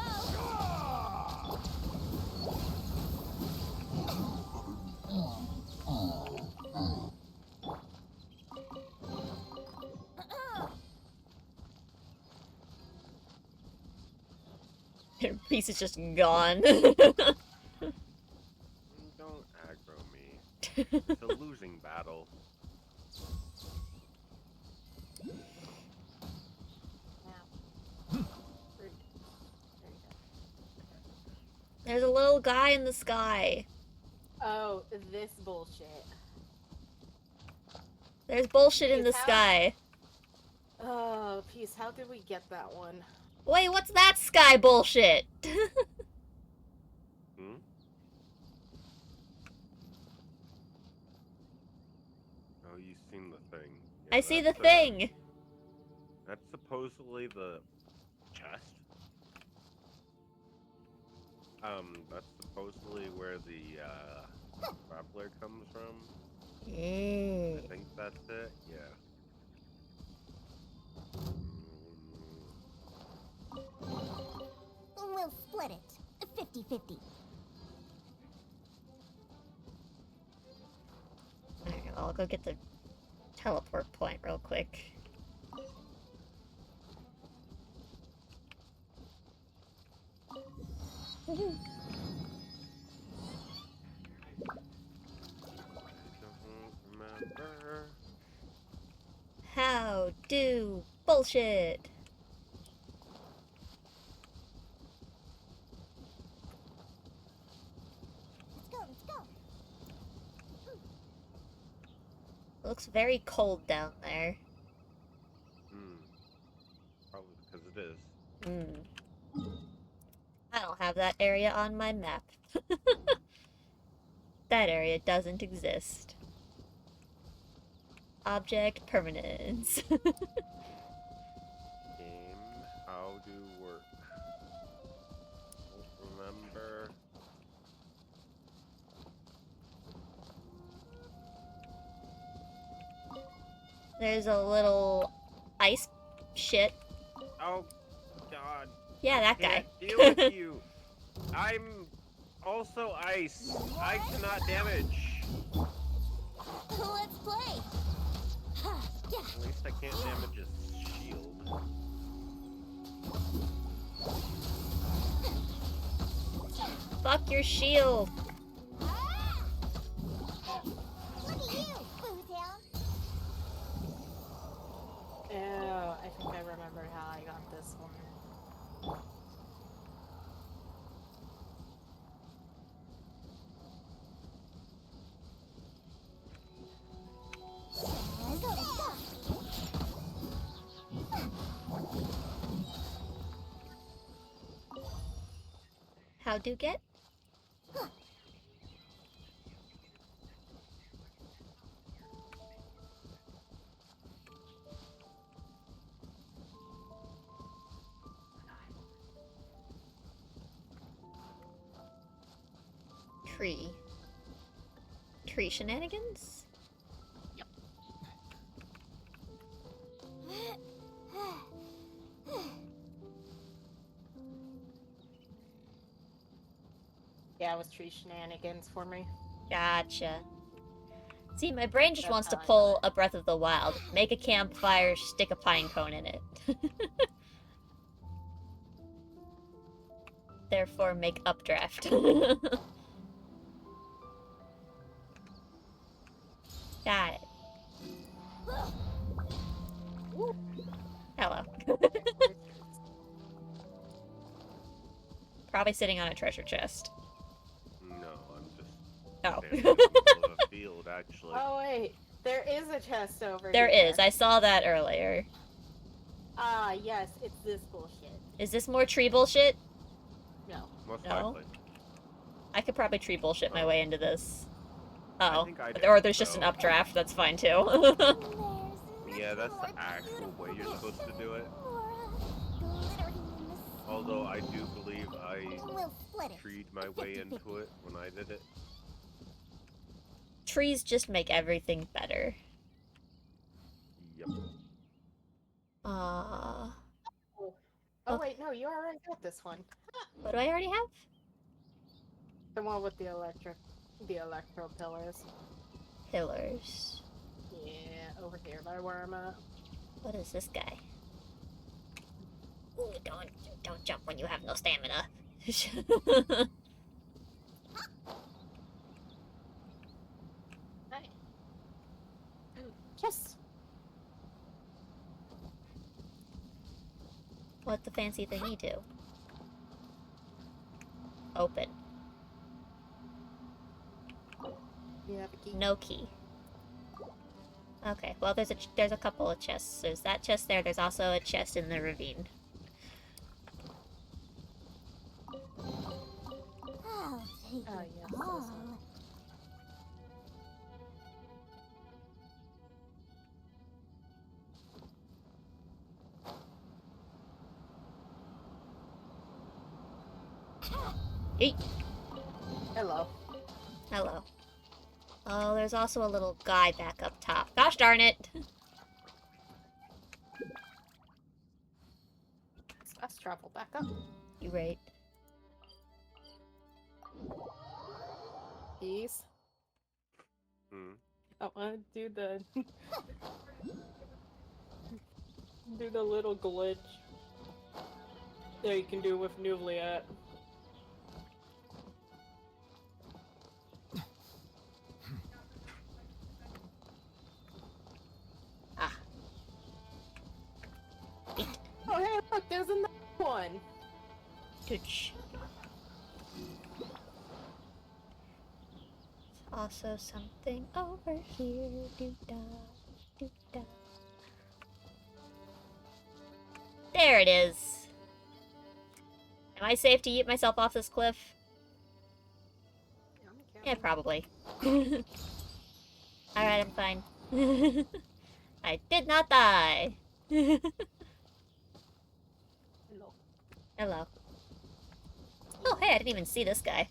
Her piece is just gone. Don't aggro me. It's a losing battle. There's a little guy in the sky. Oh, this bullshit. There's bullshit in the How- sky. Oh, peace. How did we get that one? Wait, what's that sky bullshit? Hmm? Oh, you've seen the thing. Yeah, I see the that's, thing. That's supposedly the chest. That's supposedly where the, grappler comes from. I think that's it, yeah. We'll split it. 50-50. Alright, well, I'll go get the teleport point real quick. Don't remember. How do bullshit? Let's go, let's go. It looks very cold down there. Probably because it is. I don't have that area on my map. That area doesn't exist. Object permanence. Game, how do work? Don't remember. There's a little ice shit. Oh, God. Yeah, that guy. Can't deal with you. I'm also ice. I cannot damage. Let's play. Ha, yeah. At least I can't damage his shield. Fuck your shield. Oh, I think I remember how I got this one. How do get? Tree. Tree shenanigans? Yeah, it was tree shenanigans for me. Gotcha. See, my brain just That's wants to how I pull got a Breath of the Wild. Make a campfire, stick a pine cone in it. Therefore, make updraft. Got it. Hello. Probably sitting on a treasure chest. No, I'm just Oh. standing in the middle of a field, actually. Oh wait, there is a chest over There here. is. I saw that earlier. Ah, yes, it's this bullshit. Is this more tree bullshit? No. Most No. likely. I could probably tree bullshit my way into this. I Oh. think I Or did, there's just an so- updraft, that's fine too. Yeah, that's the actual way you're supposed to do it. Although I do believe I treed my way into it when I did it. Trees just make everything better. Yep. Oh Okay. wait, no, you already got this one. What do I already have? The one with the electro pillars. Pillars. Yeah, over here by where I'm at. What is this guy? Ooh, don't jump when you have no stamina. Hi. Yes. What the fancy thingy do? Open. You have a key. No key. Okay, well there's a couple of chests. There's that chest there. There's also a chest in the ravine. I'll take Oh, it yes, this all. one. Eat. Hello. Hello. Oh, there's also a little guy back up top. Gosh darn it! Let's travel back up. You right. Peace. Hmm. I want to do the do the little glitch that you can do with Nuvliat. Ah. Eat. Oh hey, look, there's another one. Touch. Also something over here. Doo-da, doo-da. There it is. Am I safe to yeet myself off this cliff? Yeah, probably. Alright, I'm fine. I did not die. Hello. Hello. Oh, hey, I didn't even see this guy.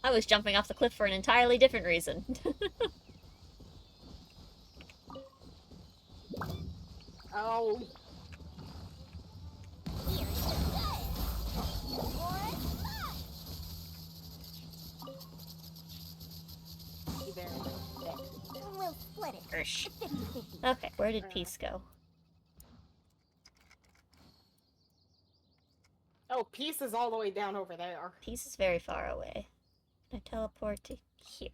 I was jumping off the cliff for an entirely different reason. Oh. You very much dead. We'll split it. Ersh. 50-50. Okay, where did Peace go? Oh, Peace is all the way down over there. Peace is very far away. Can I teleport to here?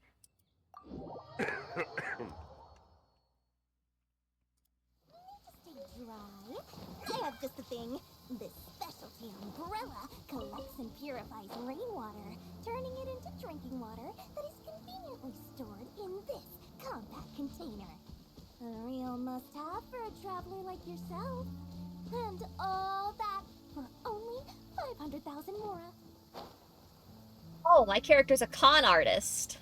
I have just the thing. This specialty umbrella collects and purifies rainwater, turning it into drinking water that is conveniently stored in this compact container. A real must-have for a traveler like yourself. And all that for only 500,000 mora. Oh, my character's a con artist.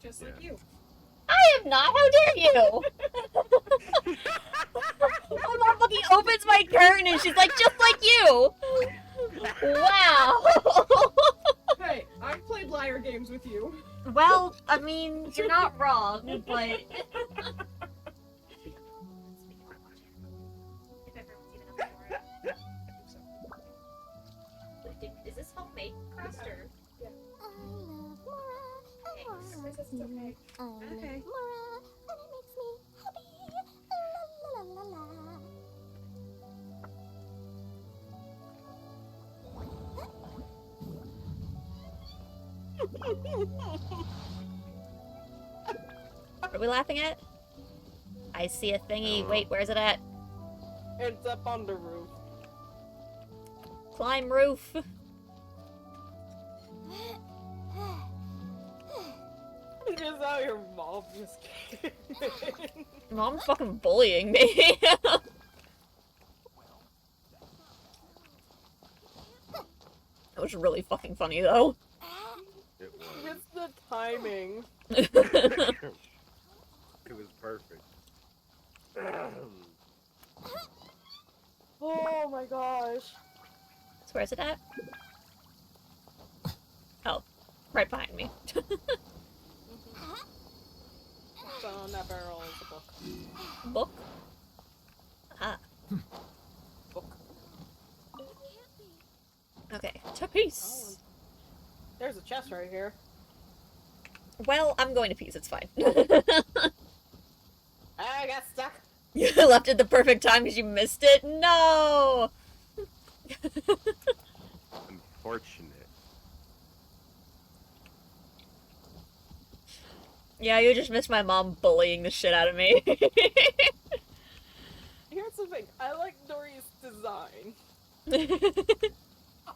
Just like you. I am not. How dare you? My mom fucking opens my curtain and she's like, just like you. Wow. Hey, I've played liar games with you. Well, I mean, you're not wrong, but. Is this homemade crust or? I love Mora, and Mora Thanks. loves It's me. okay. I love Okay. Mora, and it makes me happy. La la la la la. What are we laughing at? I see a thingy. Wait, where's it at? It's up on the roof. Climb roof. Just how your mom just came in. Mom's fucking bullying me. That was really fucking funny, though. It was. It's the timing. It was perfect. Oh my gosh. So where's it at? Oh, right behind me. So that barrel is a book. Book? Ah, Book. okay. To peace. There's a chest right here. Well, I'm going to peace. It's fine. I got stuck. You left at the perfect time because you missed it? No! Unfortunate. Yeah, you just missed my mom bullying the shit out of me. Here's the thing. I like Dory's design.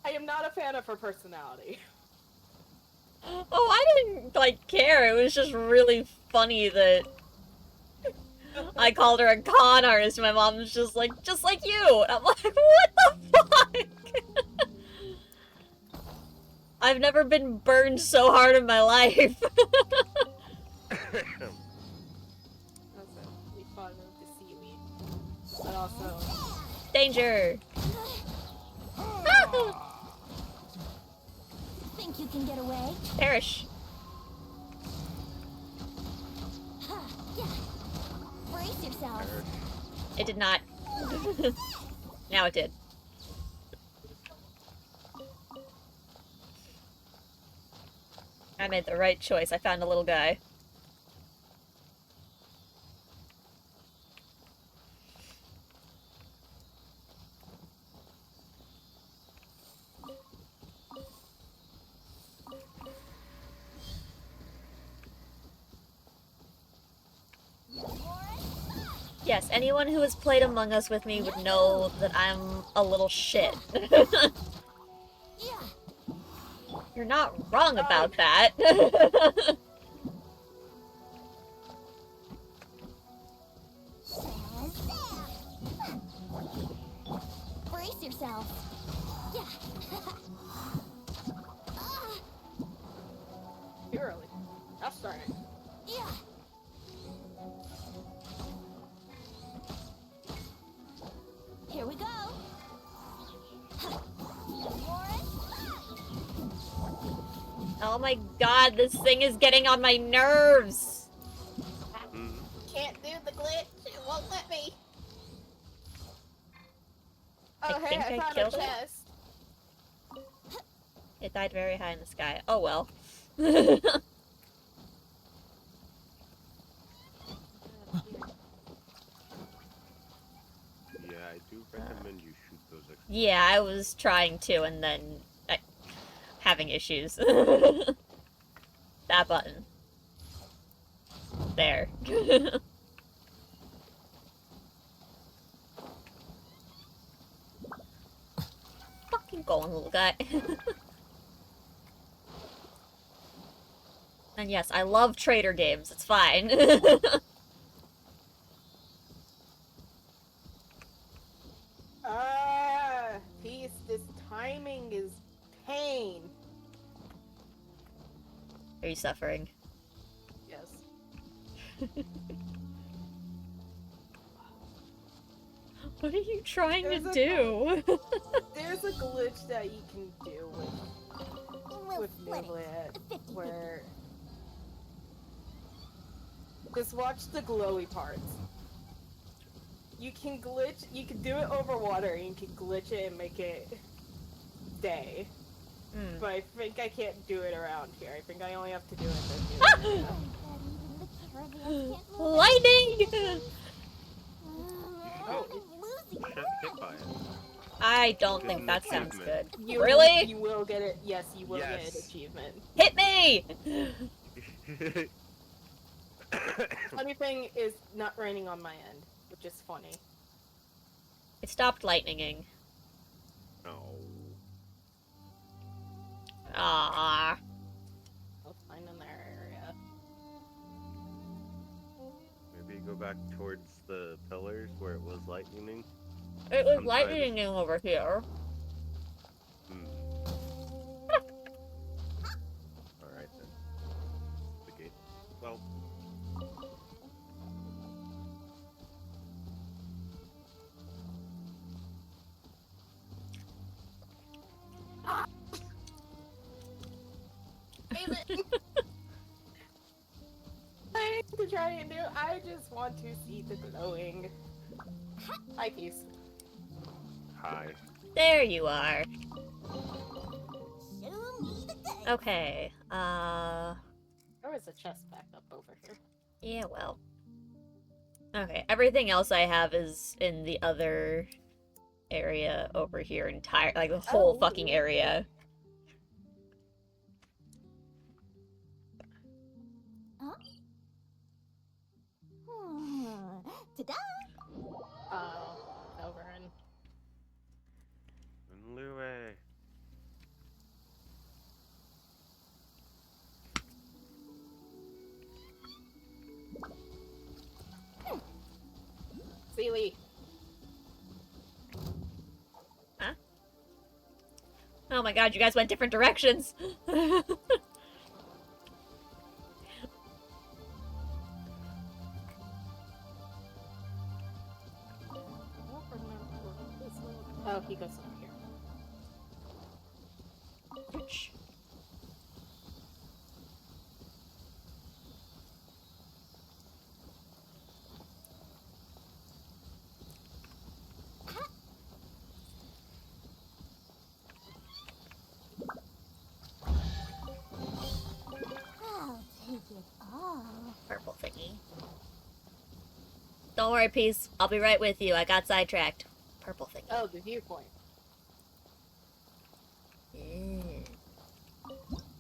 I am not a fan of her personality. Oh, I didn't, like, care. It was just really funny that I called her a con artist. My mom was just like you. And I'm like, what the fuck? I've never been burned so hard in my life. That's it. We fought with the seaweed. But also... Danger. Think you can get away? Perish. Yeah. Brace yourself. It did not. Now it did. I made the right choice. I found a little guy. Yes, anyone who has played Among Us with me would know that I'm a little shit. Yeah. You're not wrong about that. Brace yourself. Yeah. Too early. That's starting. Yeah. Here we go. Oh my god, this thing is getting on my nerves. Can't do the glitch. It won't let me. I Oh, hey, think I I found killed a it. chest. It died very high in the sky. Oh well. Yeah, I do recommend you shoot those. Yeah, I was trying to, and then having issues. That button. There. Keep going, little guy. And yes, I love trader games. It's fine. Peace, this timing is pain. Are you suffering? Yes. What are you trying There's to a- do? There's a glitch that you can do with Niblet where just watch the glowy parts. You can do it over water, and you can glitch it and make it stay. Hmm. But I think I can't do it around here. I think I only have to do it in this Lightning! Oh, get hit by it. I don't Get think an that sounds good. achievement. Really? You will get it. Yes, you will get an Yes. achievement. Hit me! Funny thing is not raining on my end, which is funny. It stopped lightninging. No. Ah. I'll find in their area. Maybe go back towards the pillars where it was lightning. It was Sometimes- lightninging over here. Alright then. The gate. Well. Damn it! I have to try and do. I just want to see the glowing. Hi, Peace. Hi. There you are. Show me the dice. Okay, There is a chest back up over here. yeah, well. Okay, everything else I have is in the other area over here, like the whole Oh. fucking area. Ta-da! Over in. Lue. Sealy. Oh my god, you guys went different directions! Oh, he goes over here. I'll take it all. Purple thingy. Don't worry, Peace. I'll be right with you. I got sidetracked. Purple thingy. Oh, the viewpoint.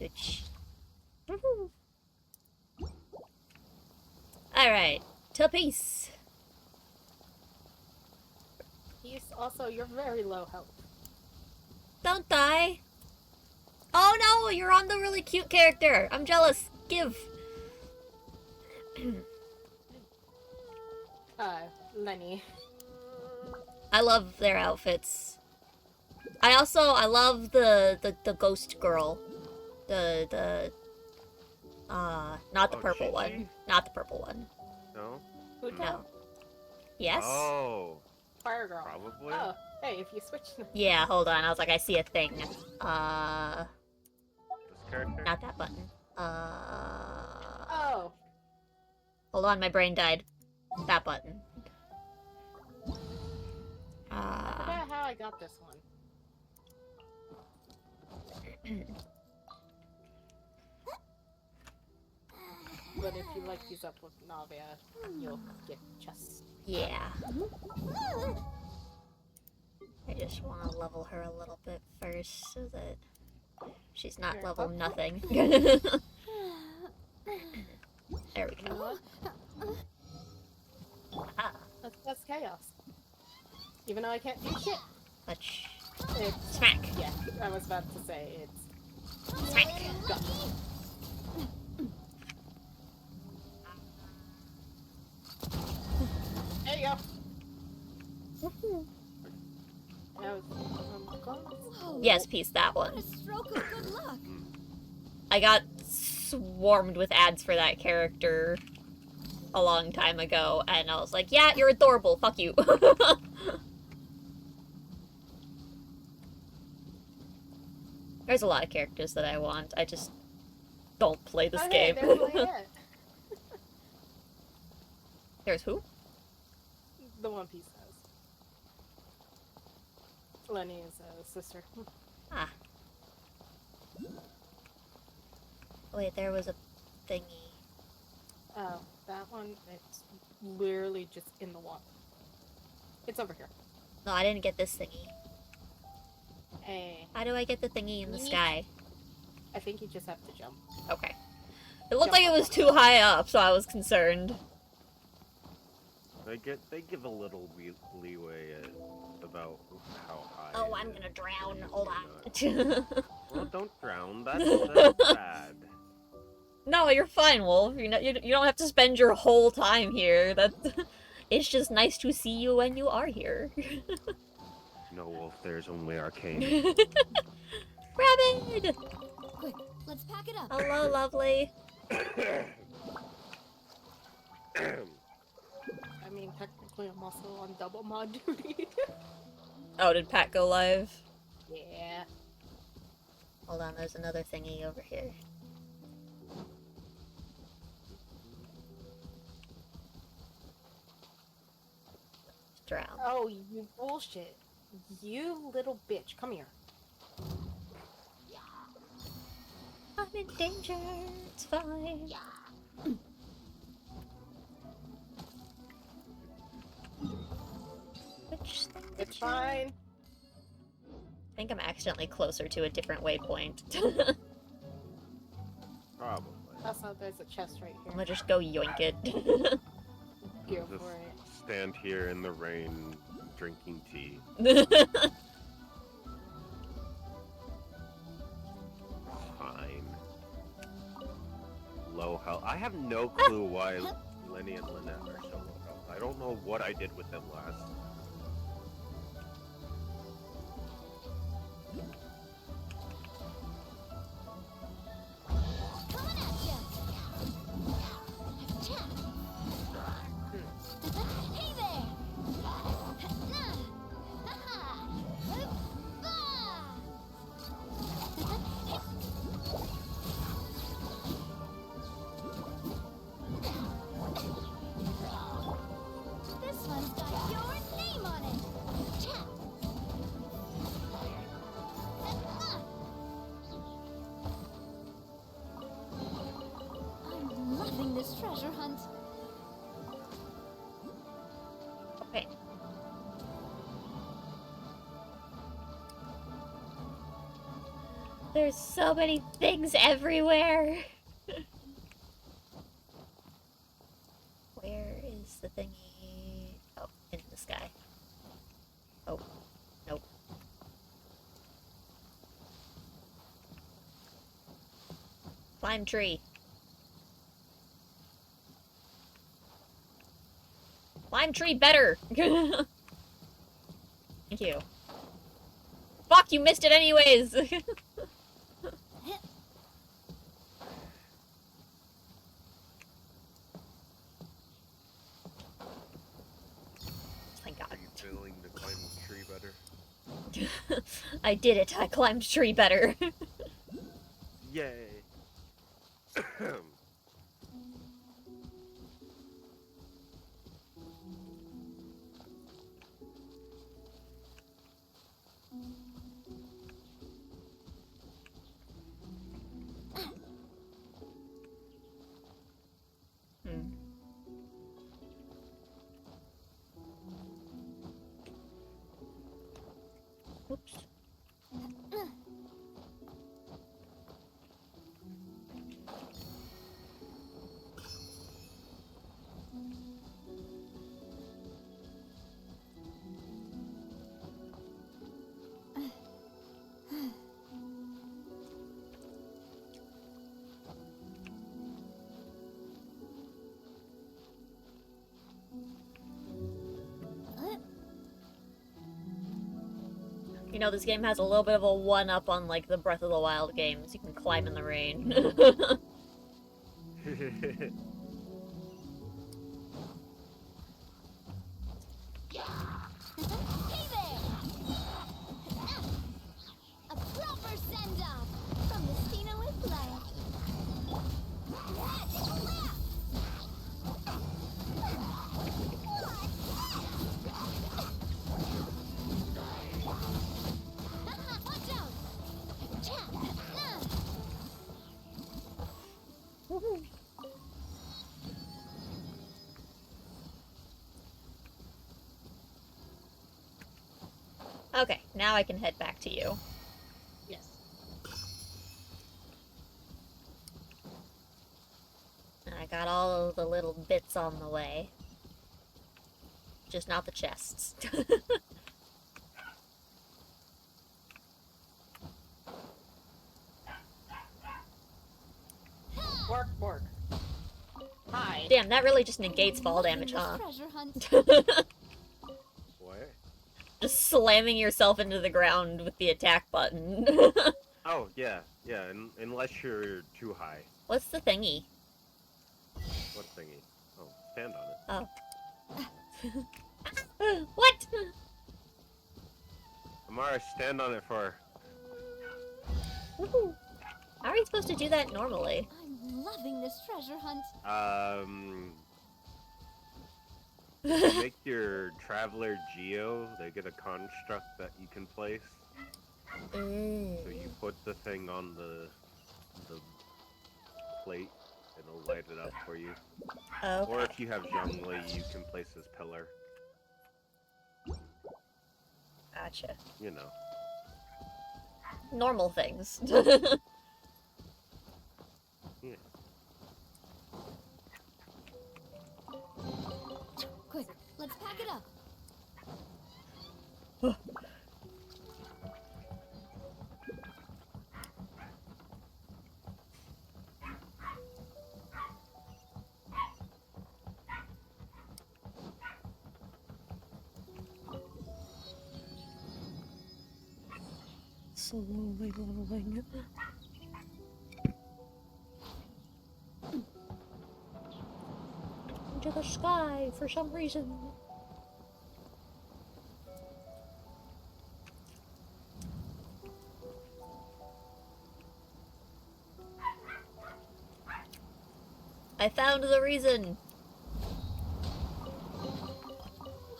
Bitch. Alright. To Peace. He's also, you're very low health. Don't die. Oh no, you're on the really cute character. I'm jealous. Give. Lenny. I love their outfits. I love the ghost girl. Not the Oh, purple Chi-Chi? one. Not the purple one. No? Who No. Yes? Oh. Fire girl. Probably. Oh, hey, if you switch them. Yeah, hold on. I was like, I see a thing. This character? Not that button. Oh, Hold on, my brain died. That button. I forgot how I got this one. But if you like these up with Navia, you'll get chests. Yeah. I just want to level her a little bit first so that she's not Here. level Oh. nothing. There we You know go. what? That's chaos. Even though I can't do shit. Let's It's Smack. yeah. I was about to say it's Smack. go. There you go. That was, oh my God. Yes, piece that What one. a stroke of good luck. I got swarmed with ads for that character a long time ago, and I was like, yeah, you're adorable, fuck you. There's a lot of characters that I want, I just don't play this Oh, hey, game. there's Lynette. There's who? The One Piece says. Lenny is a sister. Ah. Wait, there was a thingy. Oh, that one, it's literally just in the water. It's over here. No, I didn't get this thingy. Hey, How do I get the thingy in the Yeet. sky? I think you just have to jump. Okay. It looked like it was too high up, so I was concerned. They give a little leeway about how high. Oh, it I'm is. gonna drown. Hold on. Well, don't drown. That's bad. No, you're fine, Wolf. You don't have to spend your whole time here. It's just nice to see you when you are here. No, Wolf. There's only Arcane. Rabbit! Quick, let's pack it up. Hello, lovely. I mean, technically, I'm also on double mod duty. Oh, did Pat go live? Yeah. Hold on, there's another thingy over here. Drown. Oh, you bullshit. You little bitch. Come here. I'm in danger. It's fine. Which thing? It's fine. I think I'm accidentally closer to a different waypoint. Probably. Also, there's a chest right I'm here. gonna just go yoink it. Go Just for it. stand here in the rain, drinking tea. Fine. Low health. I have no clue why Lenny and Lynette are so low health. I don't know what I did with them last. Coming at ya. Hey there. This one's got your name on it. Chat. I'm loving this treasure hunt. Okay. There's so many things everywhere. Where is the thingy? Oh, in the sky. Oh, nope. Climb tree. Climb tree better. Thank you. Fuck, you missed it anyways. Thank God. Are you feeling to climb the tree better? I did it. I climbed tree better. Yay! Hmm. Oops. You know, this game has a little bit of a one-up on, like, the Breath of the Wild games. You can climb in the rain. Hey there! A proper send-off from the Stina with love. Watch out! Okay, now I can head back to you. Yes. I got all of the little bits on the way. Just not the chests. Bork, bork. Hi. Damn, that really just negates fall damage, huh? Treasure hunt. What? Just slamming yourself into the ground with the attack button. Oh, yeah, yeah, unless you're too high. What's the thingy? What thingy? Oh, stand on it. Oh. What? Amara, stand on it for... Woohoo. How are you supposed to do that normally? I'm loving this treasure hunt. You make your Traveler Geo, they get a construct that you can place. So you put the thing on the plate, it'll light it up for you. Okay. Or if you have Zhongli, you can place this pillar. Gotcha. You know. Normal things. Yeah. Quick, let's pack it up. Slowly leveling. Into the sky for some reason. I found the reason.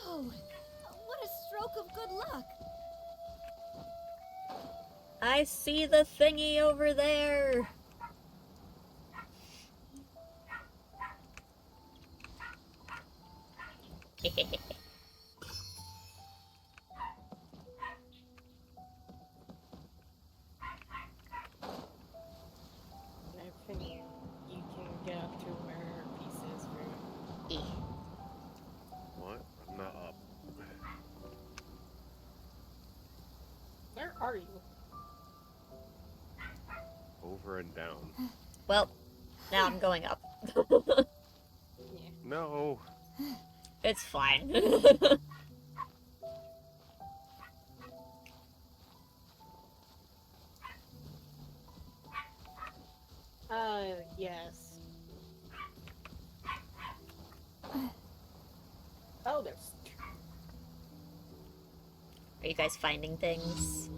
Oh, what a stroke of good luck. I see the thingy over there. I think you can get up to where her piece is for What? I'm not up. Where are you? Over and down. Well, now I'm going up. Yeah. No. It's fine. Yes. Oh, there's... Are you guys finding things?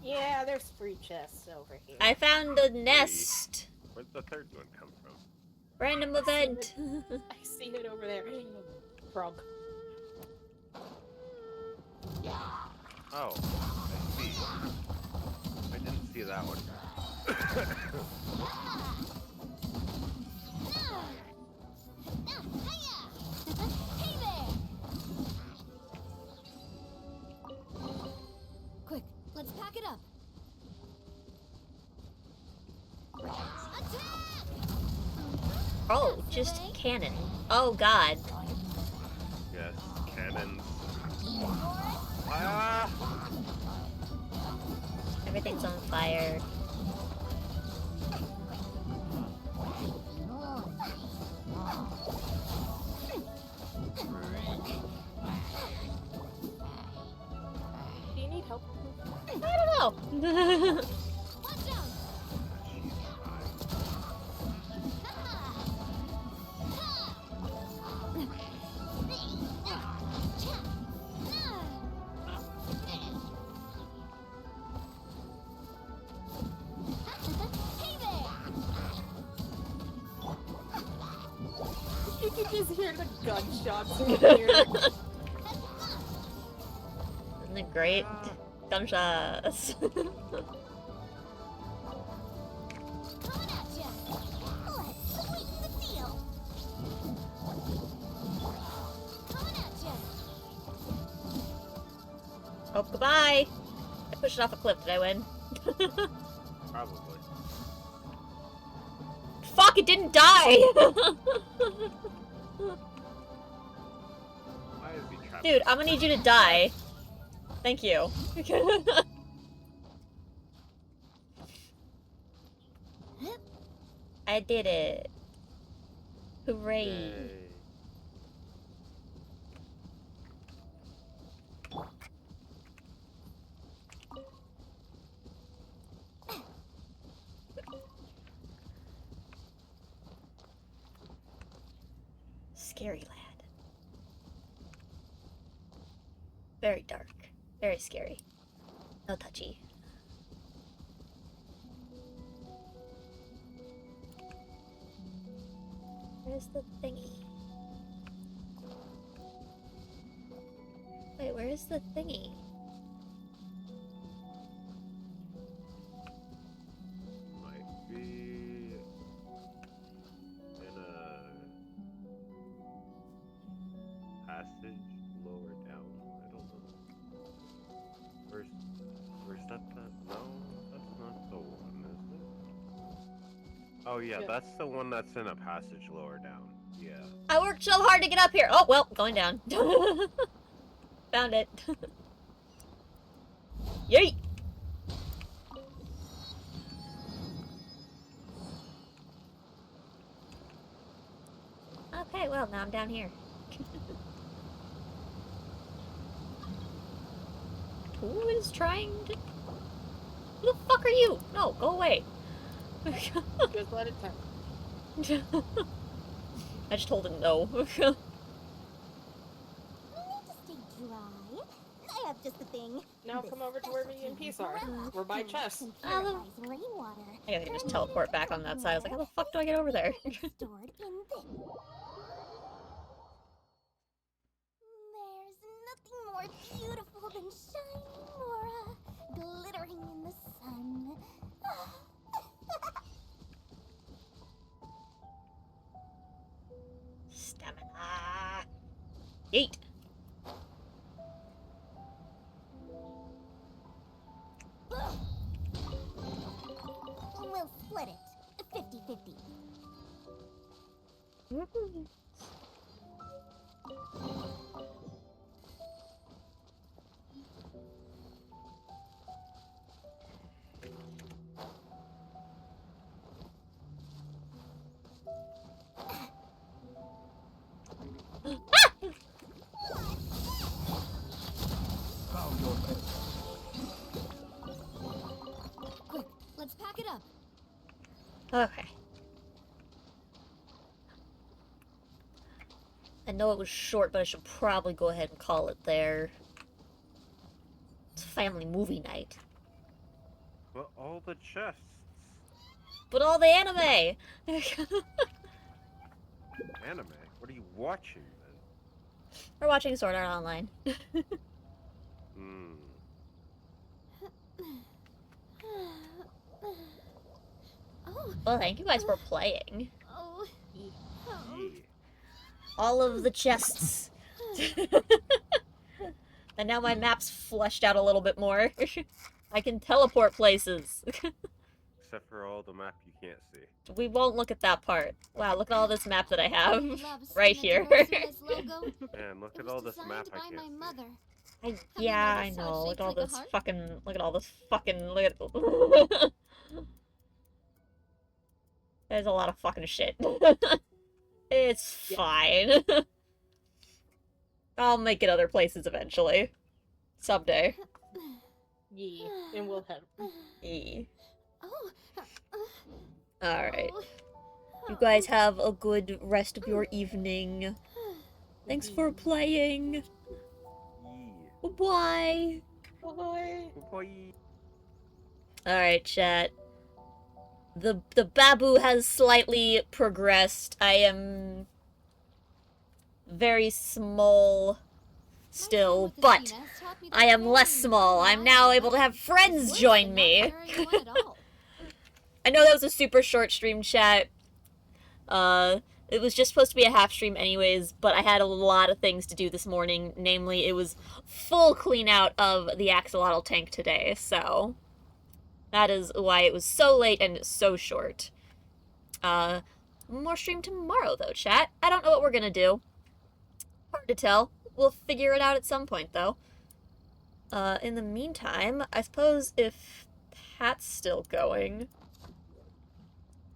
Yeah, there's free chests over here. I found a nest. Where'd the third one come from? Random event. I see it over there. Frog. Oh, I see. I didn't see that one. Hey there! Quick, let's pack it up. Attack! Oh, just cannon. Oh god. Yes, cannons. Ah! Everything's on fire. Do you need help? You can just hear the gunshots in here. Isn't it great? Gunshots. Oh, goodbye! I pushed it off a cliff. Did I win? Probably. Fuck! It didn't die. Why is he trapped? Dude, I'm gonna need you to die. Thank you. I did it. Hooray. Yay. Scary lad. Very dark. Very scary. No touchy. Where's the thingy? Wait, where is the thingy? Might be in a passage lower down. I don't know. Where's that? No, that's not the one, is it? Oh yeah, Yeah. that's the one that's in a passage lower down. Yeah. I worked so hard to get up here. Oh, well, going down. Found it. Yeet! Okay, well, now I'm down here. Who is trying to... Who the fuck are you? No, go away. Just let it turn. I just told him no. We need to stay dry. I have just the thing. Now come over to where me and Peace are. We're by chest. Oh, Rainwater. I guess I can just teleport back on that side. I was like, how the fuck do I get over there? Stored in this. There's nothing more beautiful than shining aura, glittering in the sun. Stamina. Yeet. We'll split it. 50-50. Quick, let's pack it up. Okay. I know it was short, but I should probably go ahead and call it there. It's family movie night. But all the chests. But all the anime! Anime? What are you watching then? We're watching Sword Art Online. Hmm. Oh, Well, thank you guys for playing. oh, Yeah. All of the chests. And now my map's fleshed out a little bit more. I can teleport places. Except for all the map you can't see. We won't look at that part. Wow, look at all this map that I have. loves Right the here. Divorce logo. Man, look It at was all this designed map I by can't my see. mother. Yeah, I noticed how it know. Look shaped at all like a this heart? fucking. Look at all this fucking. Look at. There's a lot of fucking shit. It's fine. I'll make it other places eventually. Someday. Yee, and we'll head. Oh. Alright. You guys have a good rest of your evening. Thanks for playing. Yeah. Bye-bye. Bye. Boy. Alright, chat. The babu has slightly progressed. I am very small still, but I am less small. I'm now able to have friends join me. I know that was a super short stream, chat. It was just supposed to be a half stream anyways, but I had a lot of things to do this morning. Namely, it was full clean out of the axolotl tank today, so that is why it was so late and so short. More stream tomorrow, though, chat. I don't know what we're gonna do. Hard to tell. We'll figure it out at some point, though. In the meantime, I suppose if Pat's still going,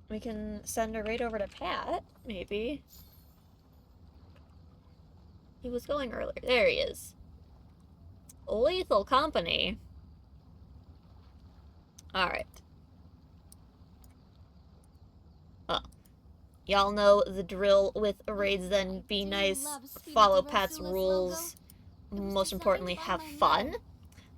we can send a raid over to Pat, maybe. He was going earlier. There he is. Lethal Company. Alright. Y'all know the drill with raids then. Be nice, follow Pat's rules, most importantly, have fun.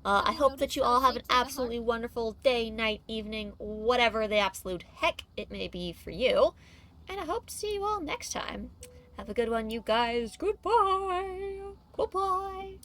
I hope that you all have an absolutely wonderful day, night, evening, whatever the absolute heck it may be for you. And I hope to see you all next time. Have a good one, you guys. Goodbye. Goodbye.